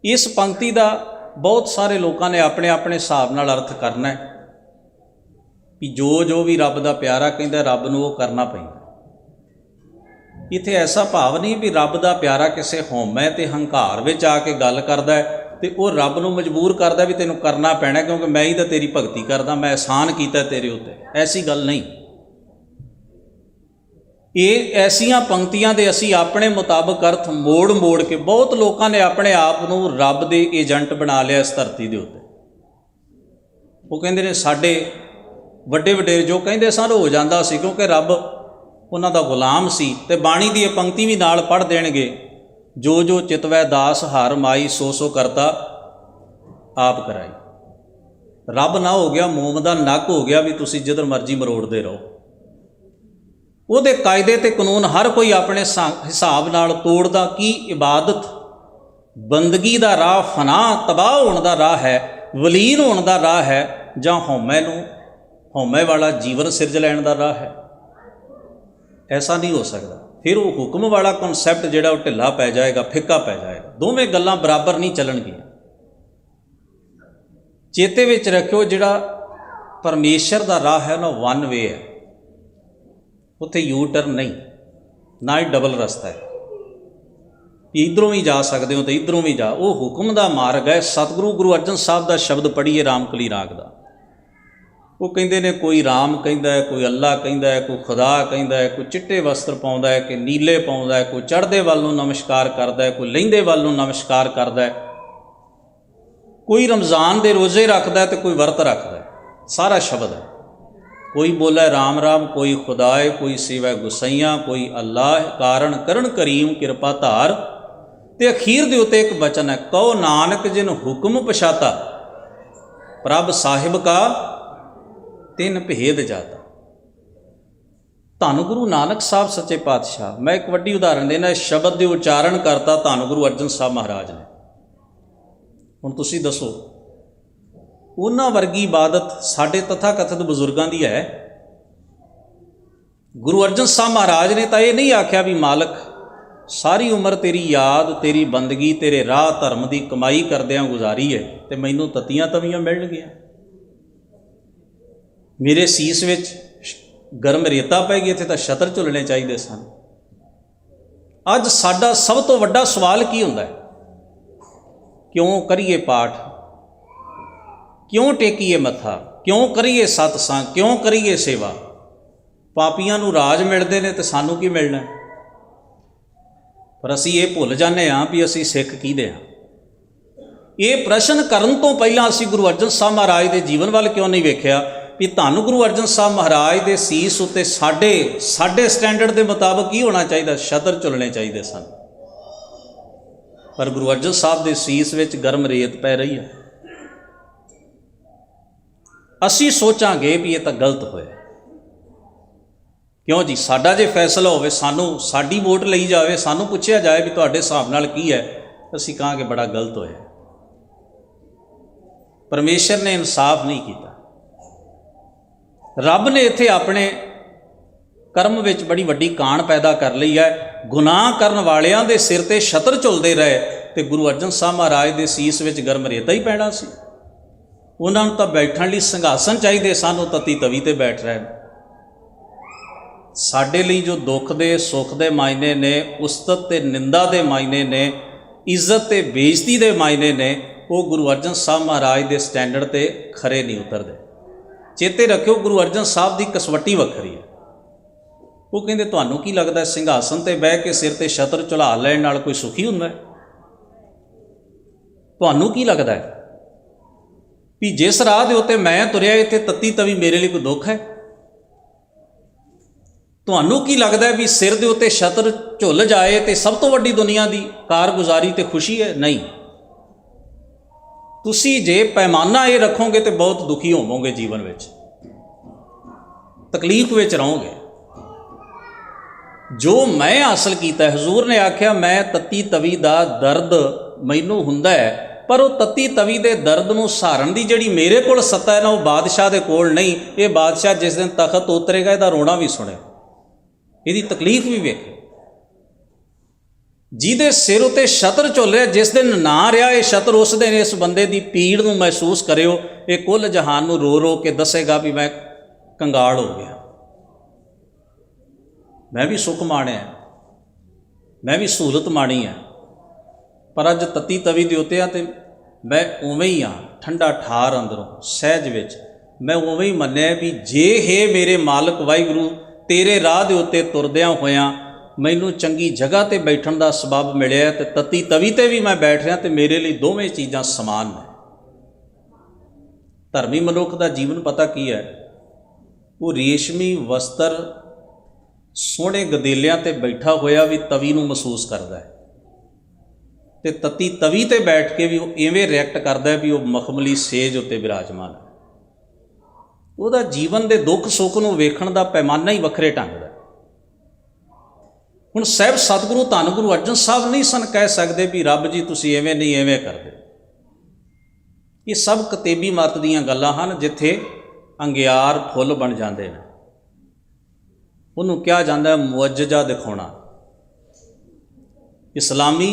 ਇਸ ਪੰਕਤੀ ਦਾ ਬਹੁਤ ਸਾਰੇ ਲੋਕਾਂ ਨੇ ਆਪਣੇ ਆਪਣੇ ਹਿਸਾਬ ਨਾਲ ਅਰਥ ਕਰਨਾ ਹੈ ਵੀ ਜੋ ਜੋ ਵੀ ਰੱਬ ਦਾ ਪਿਆਰਾ ਕਹਿੰਦਾ ਰੱਬ ਨੂੰ ਉਹ ਕਰਨਾ ਪੈਂਦਾ। ਇੱਥੇ ਐਸਾ ਭਾਵ ਨਹੀਂ ਵੀ ਰੱਬ ਦਾ ਪਿਆਰਾ ਕਿਸੇ ਹਉਮੈ ਤੇ ਹੰਕਾਰ ਵਿੱਚ ਆ ਕੇ ਗੱਲ ਕਰਦਾ ਹੈ ਤੇ ਉਹ ਰੱਬ ਨੂੰ ਮਜਬੂਰ ਕਰਦਾ ਵੀ ਤੈਨੂੰ ਕਰਨਾ ਪੈਣਾ ਕਿਉਂਕਿ ਮੈਂ ਹੀ ਤਾਂ ਤੇਰੀ ਭਗਤੀ ਕਰਦਾ, ਮੈਂ ਅਹਿਸਾਨ ਕੀਤਾ ਤੇਰੇ ਉੱਤੇ। ਐਸੀ ਗੱਲ ਨਹੀਂ। ਇਹ ਐਸੀਆਂ ਪੰਕਤੀਆਂ ਦੇ ਅਸੀਂ ਆਪਣੇ ਮੁਤਾਬਕ ਅਰਥ ਮੋੜ ਮੋੜ ਕੇ, ਬਹੁਤ ਲੋਕਾਂ ਨੇ ਆਪਣੇ ਆਪ ਨੂੰ ਰੱਬ ਦੇ ਏਜੰਟ ਬਣਾ ਲਿਆ ਇਸ ਧਰਤੀ ਦੇ ਉੱਤੇ। ਉਹ ਕਹਿੰਦੇ ਨੇ ਸਾਡੇ ਵੱਡੇ ਵਡੇਰੇ ਜੋ ਕਹਿੰਦੇ ਸਨ ਹੋ ਜਾਂਦਾ ਸੀ ਕਿਉਂਕਿ ਰੱਬ ਉਹਨਾਂ ਦਾ ਗੁਲਾਮ ਸੀ। ਤੇ ਬਾਣੀ ਦੀ ਇਹ ਪੰਕਤੀ ਵੀ ਨਾਲ ਪੜ੍ਹ ਦੇਣਗੇ, ਜੋ ਜੋ ਚਿਤਵੈ ਦਾਸ ਹਰ ਮਾਈ, ਸੋ ਸੋ ਕਰਤਾ ਆਪ ਕਰਾਈ। ਰੱਬ ਨਾ ਹੋ ਗਿਆ, ਮੋਮ ਦਾ ਨੱਕ ਹੋ ਗਿਆ ਵੀ ਤੁਸੀਂ ਜਿੱਧਰ ਮਰਜ਼ੀ ਮਰੋੜਦੇ ਰਹੋ। ਉਹਦੇ ਕਾਇਦੇ ਤੇ ਕਾਨੂੰਨ ਹਰ ਕੋਈ ਆਪਣੇ ਹਿਸਾਬ ਨਾਲ ਤੋੜਦਾ। ਕੀ ਇਬਾਦਤ ਬੰਦਗੀ ਦਾ ਰਾਹ ਫਨਾ ਤਬਾਹ ਹੋਣ ਦਾ ਰਾਹ ਹੈ, ਵਲੀਨ ਹੋਣ ਦਾ ਰਾਹ ਹੈ, ਜਾਂ ਹਉਮੈ ਨੂੰ ਹਉਮੈ ਵਾਲਾ ਜੀਵਨ ਸਿਰਜ ਲੈਣ ਦਾ ਰਾਹ ਹੈ। ਐਸਾ ਨਹੀਂ ਹੋ ਸਕਦਾ। ਫਿਰ ਉਹ ਹੁਕਮ ਵਾਲਾ ਕਨਸੈਪਟ ਜਿਹੜਾ ਉਹ ਢਿੱਲਾ ਪੈ ਜਾਏਗਾ, ਫਿੱਕਾ ਪੈ ਜਾਏਗਾ। ਦੋਵੇਂ ਗੱਲਾਂ ਬਰਾਬਰ ਨਹੀਂ ਚੱਲਣਗੀਆਂ। ਚੇਤੇ ਵਿੱਚ ਰੱਖਿਓ, ਜਿਹੜਾ ਪਰਮੇਸ਼ਰ ਦਾ ਰਾਹ ਹੈ ਨਾ ਵਨ ਵੇ ਹੈ, ਉੱਥੇ ਯੂ ਟਰਨ ਨਹੀਂ, ਨਾ ਹੀ ਡਬਲ ਰਸਤਾ ਹੈ ਵੀ ਇੱਧਰੋਂ ਵੀ ਜਾ ਸਕਦੇ ਹੋ ਤੇ ਇੱਧਰੋਂ ਵੀ ਜਾ। ਉਹ ਹੁਕਮ ਦਾ ਮਾਰਗ ਹੈ। ਸਤਿਗੁਰੂ ਗੁਰੂ ਅਰਜਨ ਸਾਹਿਬ ਦਾ ਸ਼ਬਦ ਪੜ੍ਹੀਏ ਰਾਮਕਲੀ ਰਾਗ ਦਾ। ਉਹ ਕਹਿੰਦੇ ਨੇ ਕੋਈ ਰਾਮ ਕਹਿੰਦਾ ਹੈ, ਕੋਈ ਅੱਲਾ ਕਹਿੰਦਾ ਹੈ, ਕੋਈ ਖੁਦਾ ਕਹਿੰਦਾ ਹੈ, ਕੋਈ ਚਿੱਟੇ ਵਸਤਰ ਪਾਉਂਦਾ ਹੈ ਕਿ ਨੀਲੇ ਪਾਉਂਦਾ ਹੈ, ਕੋਈ ਚੜ੍ਹਦੇ ਵੱਲ ਨੂੰ ਨਮਸਕਾਰ ਕਰਦਾ ਹੈ, ਕੋਈ ਲਹਿੰਦੇ ਵੱਲ ਨੂੰ ਨਮਸਕਾਰ ਕਰਦਾ ਹੈ, ਕੋਈ ਰਮਜ਼ਾਨ ਦੇ ਰੋਜ਼ੇ ਰੱਖਦਾ ਤੇ ਕੋਈ ਵਰਤ ਰੱਖਦਾ ਹੈ। ਸਾਰਾ ਸ਼ਬਦ ਹੈ। ਕੋਈ ਬੋਲੇ ਰਾਮ ਰਾਮ, ਕੋਈ ਖੁਦਾਏ, ਕੋਈ ਸਿਵੈ ਗੁਸਈਆਂ, ਕੋਈ ਅੱਲਾਹ, ਕਾਰਨ ਕਰਨ ਕਰੀਮ ਕਿਰਪਾ ਧਾਰ। ਤੇ ਅਖੀਰ ਦੇ ਉੱਤੇ ਇੱਕ ਬਚਨ ਹੈ, ਕਹੋ ਨਾਨਕ ਜਿਨ ਹੁਕਮ ਪਛਾਤਾ, ਪ੍ਰਭ ਸਾਹਿਬ ਕਾ ਤਿੰਨ ਭੇਦ ਜਾਤਾ। ਧੰਨ ਗੁਰੂ ਨਾਨਕ ਸਾਹਿਬ ਸੱਚੇ ਪਾਤਸ਼ਾਹ, ਮੈਂ ਇੱਕ ਵੱਡੀ ਉਦਾਹਰਨ ਦੇਣਾ, ਇਸ ਸ਼ਬਦ ਦੇ ਉਚਾਰਨ ਕਰਤਾ ਧੰਨ ਗੁਰੂ ਅਰਜਨ ਸਾਹਿਬ ਮਹਾਰਾਜ ਨੇ। ਹੁਣ ਤੁਸੀਂ ਦੱਸੋ, ਉਹਨਾਂ ਵਰਗੀ ਇਬਾਦਤ ਸਾਡੇ ਤਥਾ ਕਥਿਤ ਬਜ਼ੁਰਗਾਂ ਦੀ ਹੈ? ਗੁਰੂ ਅਰਜਨ ਸਾਹਿਬ ਮਹਾਰਾਜ ਨੇ ਤਾਂ ਇਹ ਨਹੀਂ ਆਖਿਆ ਵੀ ਮਾਲਕ ਸਾਰੀ ਉਮਰ ਤੇਰੀ ਯਾਦ, ਤੇਰੀ ਬੰਦਗੀ, ਤੇਰੇ ਰਾਹ ਧਰਮ ਦੀ ਕਮਾਈ ਕਰਦਿਆਂ ਗੁਜ਼ਾਰੀ ਹੈ ਤੇ ਮੈਨੂੰ ਤਤੀਆਂ ਤਵੀਆਂ ਮਿਲਣਗੀਆਂ। ਮੇਰੇ ਸੀਸ ਵਿੱਚ ਗਰਮ ਰੇਤਾ ਪੈ ਗਈ, ਇੱਥੇ ਤਾਂ ਛਤਰ ਝੁੱਲਣੇ ਚਾਹੀਦੇ ਸਨ। ਅੱਜ ਸਾਡਾ ਸਭ ਤੋਂ ਵੱਡਾ ਸਵਾਲ ਕੀ ਹੁੰਦਾ ਹੈ? ਕਿਉਂ ਕਰੀਏ ਪਾਠ, ਕਿਉਂ ਟੇਕੀਏ ਮੱਥਾ, ਕਿਉਂ ਕਰੀਏ ਸਤਸੰਗ, ਕਿਉਂ ਕਰੀਏ ਸੇਵਾ? ਪਾਪੀਆਂ ਨੂੰ ਰਾਜ ਮਿਲਦੇ ਨੇ ਤੇ ਸਾਨੂੰ ਕੀ ਮਿਲਣਾ? ਪਰ ਅਸੀਂ ਇਹ ਭੁੱਲ ਜਾਂਦੇ ਹਾਂ ਵੀ ਅਸੀਂ ਸਿੱਖ ਕਿਹਦੇ ਹਾਂ। ਇਹ ਪ੍ਰਸ਼ਨ ਕਰਨ ਤੋਂ ਪਹਿਲਾਂ ਅਸੀਂ ਗੁਰੂ ਅਰਜਨ ਸਾਹਿਬ ਮਹਾਰਾਜ ਦੇ ਜੀਵਨ ਵੱਲ ਕਿਉਂ ਨਹੀਂ ਵੇਖਿਆ ਵੀ ਧੰਨ ਗੁਰੂ ਅਰਜਨ ਸਾਹਿਬ ਮਹਾਰਾਜ ਦੇ ਸੀਸ ਉੱਤੇ ਸਾਡੇ ਸਟੈਂਡਰਡ ਦੇ ਮੁਤਾਬਕ ਕੀ ਹੋਣਾ ਚਾਹੀਦਾ? ਛਤਰ ਝੁੱਲਣੇ ਚਾਹੀਦੇ ਸਨ। ਪਰ ਗੁਰੂ ਅਰਜਨ ਸਾਹਿਬ ਦੇ ਸੀਸ ਵਿੱਚ ਗਰਮ ਰੇਤ ਪੈ ਰਹੀ ਹੈ। ਅਸੀਂ ਸੋਚਾਂਗੇ ਵੀ ਇਹ ਤਾਂ ਗਲਤ ਹੋਇਆ। ਕਿਉਂ ਜੀ? ਸਾਡਾ ਜੇ ਫੈਸਲਾ ਹੋਵੇ, ਸਾਡੀ ਵੋਟ ਲਈ ਜਾਵੇ, ਸਾਨੂੰ ਪੁੱਛਿਆ ਜਾਏ ਵੀ ਤੁਹਾਡੇ ਹਿਸਾਬ ਨਾਲ ਕੀ ਹੈ, ਅਸੀਂ ਕਹਾਂਗੇ ਬੜਾ ਗਲਤ ਹੋਇਆ। ਪਰਮੇਸ਼ਰ ਨੇ ਇਨਸਾਫ ਨਹੀਂ ਕੀਤਾ। ਰੱਬ ਨੇ ਇੱਥੇ ਆਪਣੇ ਕਰਮ ਵਿੱਚ ਬੜੀ ਵੱਡੀ ਕਾਣ ਪੈਦਾ ਕਰ ਲਈ ਹੈ। ਗੁਨਾਹ ਕਰਨ ਵਾਲਿਆਂ ਦੇ ਸਿਰ ਤੇ ਛਤਰ ਝੁੱਲਦੇ ਰਹੇ ਤੇ ਗੁਰੂ ਅਰਜਨ ਸਾਹਿਬ ਮਹਾਰਾਜ ਦੇ ਸੀਸ ਵਿੱਚ ਗਰਮ ਰੇਤਾ ਹੀ ਪੈਣਾ ਸੀ। ਉਹਨਾਂ ਨੂੰ ਤਾਂ ਬੈਠਣ ਲਈ ਸਿੰਘਾਸਨ ਚਾਹੀਦੇ ਸਨ, ਉਹ ਤਤੀ ਤਵੀ ਤੇ ਬੈਠ ਰਹੇ। ਸਾਡੇ ਲਈ ਜੋ ਦੁੱਖ ਦੇ ਸੁੱਖ ਦੇ ਮਾਇਨੇ ਨੇ, ਉਸਤਤ ਤੇ ਨਿੰਦਾ ਦੇ ਮਾਇਨੇ ਨੇ, ਇੱਜ਼ਤ ਤੇ ਬੇਇੱਜ਼ਤੀ ਦੇ ਮਾਇਨੇ ਨੇ, ਉਹ ਗੁਰੂ ਅਰਜਨ ਸਾਹਿਬ ਮਹਾਰਾਜ ਦੇ ਸਟੈਂਡਰਡ ਤੇ ਖਰੇ ਨਹੀਂ ਉਤਰਦੇ। ਚੇਤੇ ਰੱਖਿਓ, ਗੁਰੂ ਅਰਜਨ ਸਾਹਿਬ ਦੀ ਕਸਵੱਟੀ ਵੱਖਰੀ ਹੈ। ਉਹ ਕਹਿੰਦੇ ਤੁਹਾਨੂੰ ਕੀ ਲੱਗਦਾ ਸਿੰਘਾਸਨ ਤੇ ਬਹਿ ਕੇ ਸਿਰ ਤੇ ਛਤਰ ਝੁਲਾ ਲੈਣ ਨਾਲ ਕੋਈ ਸੁਖੀ ਹੁੰਦਾ ਹੈ? ਤੁਹਾਨੂੰ ਕੀ ਲੱਗਦਾ ਹੈ ਵੀ ਜਿਸ ਰਾਹ ਦੇ ਉੱਤੇ ਮੈਂ ਤੁਰਿਆ ਇੱਥੇ ਤੱਤੀ ਤਵੀ ਮੇਰੇ ਲਈ ਕੋਈ ਦੁੱਖ ਹੈ? ਤੁਹਾਨੂੰ ਕੀ ਲੱਗਦਾ ਵੀ ਸਿਰ ਦੇ ਉੱਤੇ ਛਤਰ ਝੁੱਲ ਜਾਏ ਤੇ ਸਭ ਤੋਂ ਵੱਡੀ ਦੁਨੀਆ ਦੀ ਕਾਰਗੁਜ਼ਾਰੀ ਤੇ ਖੁਸ਼ੀ ਹੈ? ਨਹੀਂ। ਤੁਸੀਂ ਜੇ ਪੈਮਾਨਾ ਇਹ ਰੱਖੋਗੇ ਤੇ ਬਹੁਤ ਦੁਖੀ ਹੋਵੋਗੇ, ਜੀਵਨ ਵਿੱਚ ਤਕਲੀਫ ਵਿੱਚ ਰਹੋਗੇ। ਜੋ ਮੈਂ ਹਾਸਲ ਕੀਤਾ, ਹਜ਼ੂਰ ਨੇ ਆਖਿਆ ਮੈਂ ਤੱਤੀ ਤਵੀ ਦਾ ਦਰਦ ਮੈਨੂੰ ਹੁੰਦਾ ਹੈ, ਪਰ ਉਹ ਤੱਤੀ ਤਵੀ ਦੇ ਦਰਦ ਨੂੰ ਸਹਾਰਨ ਦੀ ਜਿਹੜੀ ਮੇਰੇ ਕੋਲ ਸੱਤਾ ਹੈ ਨਾ, ਉਹ ਬਾਦਸ਼ਾਹ ਦੇ ਕੋਲ ਨਹੀਂ। ਇਹ ਬਾਦਸ਼ਾਹ ਜਿਸ ਦਿਨ ਤਖਤ ਉਤਰੇਗਾ ਇਹਦਾ ਰੋਣਾ ਵੀ ਸੁਣੇ, ਇਹਦੀ ਤਕਲੀਫ ਵੀ ਵੇਖੇ। ਜਿਹਦੇ ਸਿਰ ਉੱਤੇ ਛਤਰ ਝੁੱਲ ਰਿਹਾ, ਜਿਸ ਦਿਨ ਨਾ ਰਿਹਾ ਇਹ ਛਤਰ, ਉਸ ਦਿਨ ਇਸ ਬੰਦੇ ਦੀ ਪੀੜ ਨੂੰ ਮਹਿਸੂਸ ਕਰਿਓ। ਇਹ ਕੁੱਲ ਜਹਾਨ ਨੂੰ ਰੋ ਰੋ ਕੇ ਦੱਸੇਗਾ ਵੀ ਮੈਂ ਕੰਗਾਲ ਹੋ ਗਿਆ, ਮੈਂ ਵੀ ਸੁੱਖ ਮਾਣਿਆ, ਮੈਂ ਵੀ ਸਹੂਲਤ ਮਾਣੀ ਹੈ, ਪਰ ਅੱਜ ਤੱਤੀ ਤਵੀ ਦੇ ਉੱਤੇ ਆ ਤੇ ਮੈਂ ਉਵੇਂ ਹੀ ਹਾਂ, ਠੰਡਾ ਠਾਰ ਅੰਦਰੋਂ ਸਹਿਜ ਵਿੱਚ। ਮੈਂ ਉਵੇਂ ਹੀ ਮੰਨਿਆ ਵੀ ਜੇ ਹੈ ਮੇਰੇ ਮਾਲਕ ਵਾਹਿਗੁਰੂ ਤੇਰੇ ਰਾਹ ਦੇ ਉੱਤੇ ਤੁਰਦਿਆਂ ਹੋਇਆਂ ਮੈਨੂੰ ਚੰਗੀ ਜਗ੍ਹਾ 'ਤੇ ਬੈਠਣ ਦਾ ਸਬੱਬ ਮਿਲਿਆ ਤੇ ਤੱਤੀ ਤਵੀ 'ਤੇ ਵੀ ਮੈਂ ਬੈਠ ਰਿਹਾ, ਤੇ ਮੇਰੇ ਲਈ ਦੋਵੇਂ ਚੀਜ਼ਾਂ ਸਮਾਨ ਨੇ। ਧਰਮੀ ਮਨੁੱਖ ਦਾ ਜੀਵਨ ਪਤਾ ਕੀ ਹੈ? ਉਹ ਰੇਸ਼ਮੀ ਵਸਤਰ ਸੋਹਣੇ ਗਦੇਲਿਆਂ 'ਤੇ ਬੈਠਾ ਹੋਇਆ ਵੀ ਤਵੀ ਨੂੰ ਮਹਿਸੂਸ ਕਰਦਾ ਹੈ, ਤੇ ਤੱਤੀ ਤਵੀ 'ਤੇ ਬੈਠ ਕੇ ਵੀ ਉਹ ਇਵੇਂ ਰਿਐਕਟ ਕਰਦਾ ਵੀ ਉਹ ਮਖਮਲੀ ਸੇਜ ਉੱਤੇ ਵਿਰਾਜਮਾਨ ਹੈ। ਉਹਦਾ ਜੀਵਨ ਦੇ ਦੁੱਖ ਸੁੱਖ ਨੂੰ ਵੇਖਣ ਦਾ ਪੈਮਾਨਾ ਹੀ ਵੱਖਰੇ ਢੰਗ ਦਾ। ਹੁਣ ਸਾਹਿਬ ਸਤਿਗੁਰੂ ਧੰਨ ਗੁਰੂ ਅਰਜਨ ਸਾਹਿਬ ਨਹੀਂ ਸਨ ਕਹਿ ਸਕਦੇ ਵੀ ਰੱਬ ਜੀ ਤੁਸੀਂ ਐਵੇਂ ਨਹੀਂ ਐਵੇਂ ਕਰਦੇ। ਇਹ ਸਭ ਕਤੇਬੀ ਮਤ ਦੀਆਂ ਗੱਲਾਂ ਹਨ, ਜਿੱਥੇ अंगियार फुੱਲ बन जाते हैं। ਉਹਨੂੰ ਕਿਹਾ ਜਾਂਦਾ ਮੁਅੱਜਜ਼ਾ ਦਿਖਾਉਣਾ। इस्लामी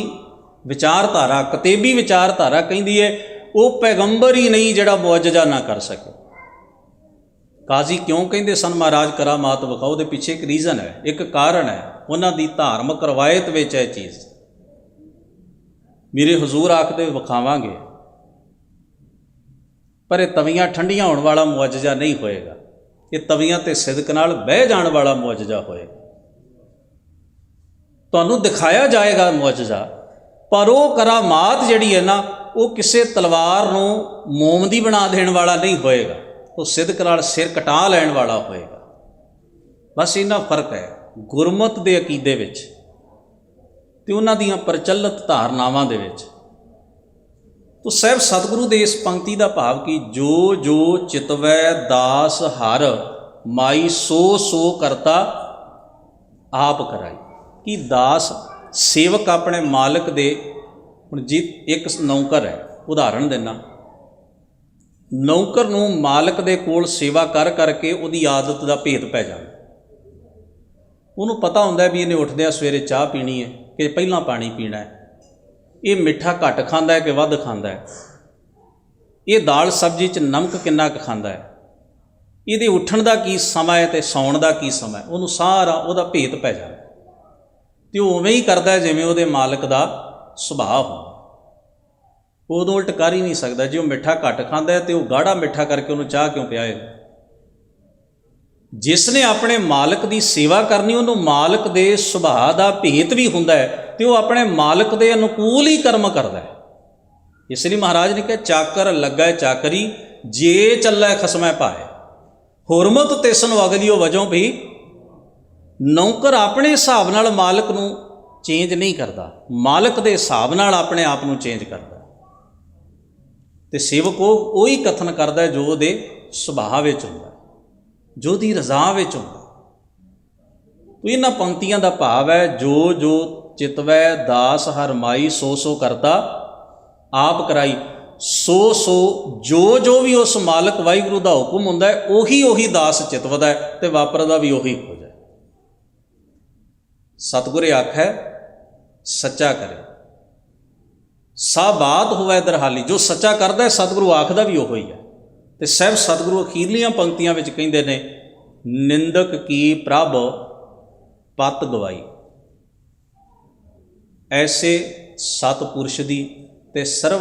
विचारधारा, कतेबी विचारधारा कहती है वो पैगंबर ही नहीं जिहड़ा मुअज्जज़ा ना कर सके। काजी क्यों कहते सन महाराज करामात विखाओ? दे पिछे एक रीज़न है, एक कारण है, उन्हां दी धार्मिक रवायत विच है चीज़। मेरे हजूर आखदे विखावांगे, पर यह तवियां ठंडियां होने वाला मुअज्जज़ा नहीं होएगा, ये तवियां ते सिदक नाल बह जाण वाला मुअज्जज़ा होएगा। तुहानूं दिखाया जाएगा मुअज्जज़ा, पर वो करामात जिहड़ी है ना वो किसी तलवार नूं मोम दी बना देण वाला नहीं होएगा, वो सिदक नाल सिर कटा लैण वाला होएगा। बस इन्ना फर्क है गुरमत दे अकीदे विच ते उन्हां दीयां प्रचलित धारनावां दे विच। तो साहब सतगुरु दे इस पंक्ति का भाव कि जो जो चितवै दास हर माई सो सो करता आप कराई। कि दास सेवक अपने मालिक दे, हुण जी एक नौकर है, उदाहरण देना, नौकर नूं मालिक दे कोल सेवा कर करके उहदी आदत का भेद पै जाए। उहनूं पता हुंदा भी इहने उठदिआं सवेरे चाह पीनी है कि पहलां पानी पीना है, ये मिठा घट खांदा है कि वध खांदा है, ये दाल सब्जी च नमक किन्ना क खांदा है, इहदे उठण दा की समा है ते सौण दा की समा है, उहनूं सारा उहदा भेद पै जाए। तो उवें ही करता है जिवें उहदे मालिक का सुभाव हो। उदों उल्ट कर ही नहीं सकता। जो मिठा घट खांदा है तो वह गाढ़ा मिठा करके उन्होंने चाह क्यों पियाएगा? जिसने अपने मालिक की सेवा करनी उन्होंने मालिक के सुभाव का भेत भी हुंदा है तो वह अपने मालिक के अनुकूल ही कर्म करता है। इसलिए महाराज ने कहा चाकर लगा चाकरी जे चलै खसमै पाए, हुरमत तिसन अगलियो वजों भी। नौकर अपने हिसाब नाल मालिक नूं चेंज नहीं करता, मालिक दे हिसाब नाल अपने आप नूं चेंज करता। ते सेवक वो ही कथन करता है जो उहदे सुभाव विच हुंदा, जो दी रज़ा विच हुंदा। तो इन्हां पंक्तियां दा भाव है जो जो चितवै दास हर माई सो सो करता आप कराई। सो सो जो जो भी उस मालिक वाहिगुरू दा हुक्म हुंदा है उही उही दास चितवदा है ते वापरदा भी उही हो जाए। सतगुरे आखै सच्चा करे, सा बात होवै दरहाली। जो सच्चा करता है सतगुरु आखदा भी उहो ही है। तो साहब सतगुरु अखीरलियां पंक्तियां विच कहिंदे ने निंदक की प्रभ पत गवाई। ऐसे सतपुरुष दी ते सर्व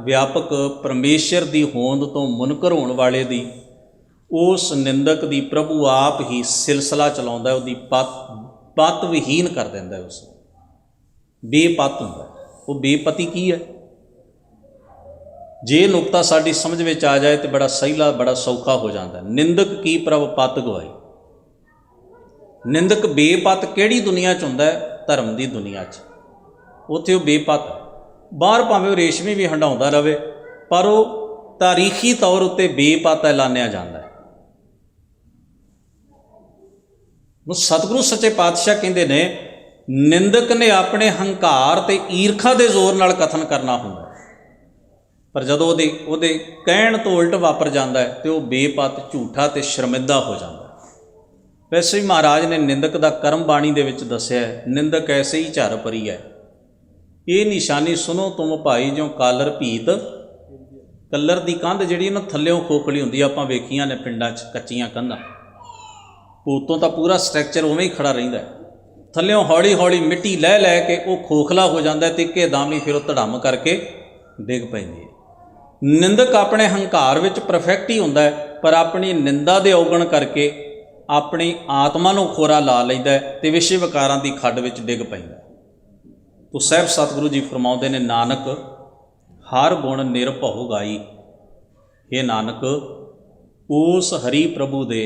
व्यापक परमेश्वर दी होंद तो मुनकर होने वाले दी उस निंदक दी प्रभु आप ही सिलसिला चलाउंदा, उहदी पत विहीन कर देंदा है। उस बेपत हुंदा, वो बेपति की है? जे नुकता साडी समझ में आ जाए तो बड़ा सहीला बड़ा सौखा हो जाता है। निंदक की प्रभ पत गवाई। निंदक बेपत किहड़ी दुनिया च हुंदा है? धर्म की दुनिया च, उत्थे वो बेपत है। बाहर भावें रेशमी भी हंडाउंदा रहे पर वो तारीखी तौर उत्ते बेपत ऐलानिया जाता है। सतगुरु सच्चे पातशाह कहते ने निंदक ने अपने हंकार ते ईरखा के जोर नाल कथन करना हुंदा, पर जदों उहदे कहण तो उल्ट वापर जाता है तो वह बेपत झूठा ते शर्मिंदा हो जाता है। वैसे ही महाराज ने निंदक का कर्म बाणी दे विच दस्सिया है, निंदक ऐसे ही झर परी है। ये निशानी सुनो तुम भाई जो कालर भीत। कलर की कंध जिहड़ी ना थल्लियों खोखली हुंदी, आपां वेखियां ने पिंडां च कच्चियां कंधां, उत्तों तो पूरा स्ट्रक्चर उवें ही खड़ा रहिंदा है, थल्लियों हौली हौली मिट्टी लै लै के वो खोखला हो जाता है, तिक्के दामी फिर धड़म करके डिग पैंदी है। निंदक अपने हंकार विच परफेक्ट ही हुंदा है, पर अपनी निंदा दे औगण करके अपनी आत्मा नूं खोरा ला लैंदा है ते विषय विकारां दी खड्ड विच डिग पैंदा है। तो साहब सतगुरु जी फरमाउंदे ने नानक हर गुण निरभउ गाई। हे नानक उस हरि प्रभु दे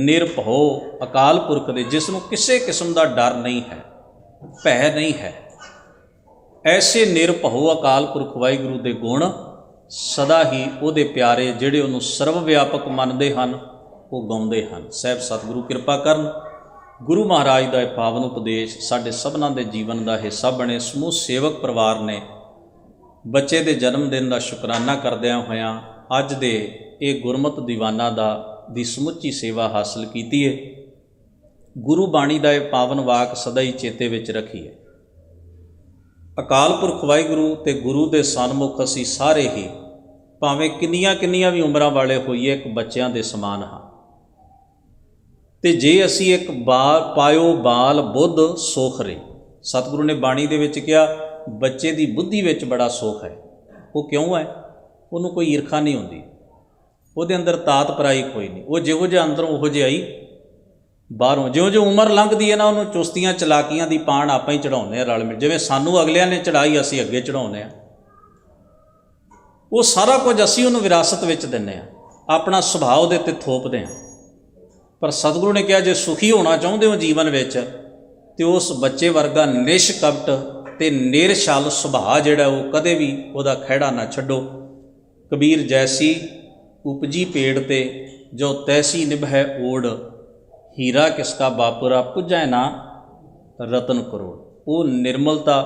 निरभउ अकाल पुरख दे जिसनों किसी किस्म का डर नहीं है, भै नहीं है, ऐसे निरभउ अकाल पुरख वाहिगुरू दे गुण सदा ही उहदे प्यारे जिहड़े उहनूं सर्व व्यापक मनदे हन वो गाउंदे हन। साहब सतगुरु किरपा करन, गुरु महाराज का पावन उपदेश साढ़े सबना के जीवन का हिस्सा बने। समूह सेवक परिवार ने बच्चे के जन्मदिन का शुकराना करदियां होयां अज दे ये गुरमत दीवाना का ਦੀ ਸਮੁੱਚੀ ਸੇਵਾ ਹਾਸਲ ਕੀਤੀ ਹੈ। ਗੁਰੂ ਬਾਣੀ ਦਾ ਇਹ ਪਾਵਨ ਵਾਕ ਸਦਾ ਹੀ ਚੇਤੇ ਵਿੱਚ ਰੱਖੀਏ। ਅਕਾਲ ਪੁਰਖ ਵਾਹਿਗੁਰੂ ਤੇ ਗੁਰੂ ਦੇ ਸਨਮੁਖ ਅਸੀਂ ਸਾਰੇ ਹੀ ਭਾਵੇਂ ਕਿੰਨੀਆਂ ਕਿੰਨੀਆਂ ਵੀ ਉਮਰਾਂ ਵਾਲੇ ਹੋਈਏ ਇੱਕ ਬੱਚਿਆਂ ਦੇ ਸਮਾਨ ਹਾਂ। ਤੇ ਜੇ ਅਸੀਂ ਇੱਕ ਪਾਇਓ ਬਾਲ ਬੁੱਧ ਸੋਖ ਰੇ, ਸਤਿਗੁਰੂ ਨੇ ਬਾਣੀ ਦੇ ਵਿੱਚ ਕਿਹਾ ਬੱਚੇ ਦੀ ਬੁੱਧੀ ਵਿੱਚ ਬੜਾ ਸੁੱਖ ਹੈ। ਉਹ ਕਿਉਂ ਹੈ? ਉਹਨੂੰ ਕੋਈ ਈਰਖਾ ਨਹੀਂ ਹੁੰਦੀ, ਉਹਦੇ ਅੰਦਰ ਤਾਤ ਪਰਾਈ ਕੋਈ ਨਹੀਂ। ਉਹ ਜਿਹੋ ਜਿਹਾ ਅੰਦਰੋਂ ਉਹੋ ਜਿਹਾ ਹੀ ਬਾਹਰੋਂ। ਜਿਉਂ ਉਮਰ ਲੰਘਦੀ ਹੈ ਨਾ, ਉਹਨੂੰ ਚੁਸਤੀਆਂ ਚਲਾਕੀਆਂ ਦੀ ਪਾਣ ਆਪਾਂ ਹੀ ਚੜਾਉਂਦੇ ਹਾਂ ਰਲ ਮਿਲ। ਜਿਵੇਂ ਸਾਨੂੰ ਅਗਲਿਆਂ ਨੇ ਚੜਾਈ ਅਸੀਂ ਅੱਗੇ ਚੜਾਉਂਦੇ ਹਾਂ। ਉਹ ਸਾਰਾ ਕੁਝ ਅਸੀਂ ਉਹਨੂੰ ਵਿਰਾਸਤ ਵਿੱਚ ਦਿੰਦੇ ਹਾਂ, ਆਪਣਾ ਸੁਭਾਅ ਉਹਦੇ 'ਤੇ ਥੋਪਦੇ ਹਾਂ। ਪਰ ਸਤਿਗੁਰੂ ਨੇ ਕਿਹਾ ਜੇ ਸੁਖੀ ਹੋਣਾ ਚਾਹੁੰਦੇ ਹੋ ਜੀਵਨ ਵਿੱਚ ਤੇ ਉਸ ਬੱਚੇ ਵਰਗਾ ਨਿਸ਼ਕਪਟ ਤੇ ਨਿਰਛਲ ਸੁਭਾਅ ਜਿਹੜਾ ਉਹ ਕਦੇ ਵੀ ਉਹਦਾ ਖਹਿੜਾ ਨਾ ਛੱਡੋ। ਕਬੀਰ ਜੈਸੀ ਉਪਜੀ ਪੇੜ ਤੇ ਜੋ ਤੈਸੀ ਨਿਭੈ ਓੜ, ਹੀਰਾ ਕਿਸਕਾ ਬਾਪੁਰਾ ਪੁੱਜੈ ਨਾ ਰਤਨ ਕਰੋੜ। ਉਹ ਨਿਰਮਲਤਾ,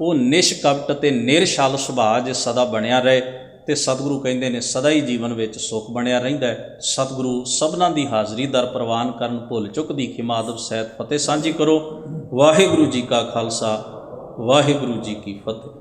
ਉਹ ਨਿਸ਼ਕਪਟ ਤੇ ਨਿਰਛਲ ਸੁਭਾਅ ਜੇ ਸਦਾ ਬਣਿਆ ਰਹੇ ਤੇ ਸਤਿਗੁਰੂ ਕਹਿੰਦੇ ਨੇ ਸਦਾ ਹੀ ਜੀਵਨ ਵਿੱਚ ਸੁੱਖ ਬਣਿਆ ਰਹਿੰਦਾ ਹੈ। ਸਤਿਗੁਰੂ ਸਭਨਾਂ ਦੀ ਹਾਜ਼ਰੀ ਦਰ ਪ੍ਰਵਾਨ ਕਰਨ, ਭੁੱਲ ਚੁੱਕ ਦੀ ਖਿਮਾ ਅਦਬ ਸਹਿਤ ਫਤਿਹ ਸਾਂਝੀ ਕਰੋ। ਵਾਹਿਗੁਰੂ ਜੀ ਕਾ ਖਾਲਸਾ, ਵਾਹਿਗੁਰੂ ਜੀ ਕੀ ਫਤਿਹ।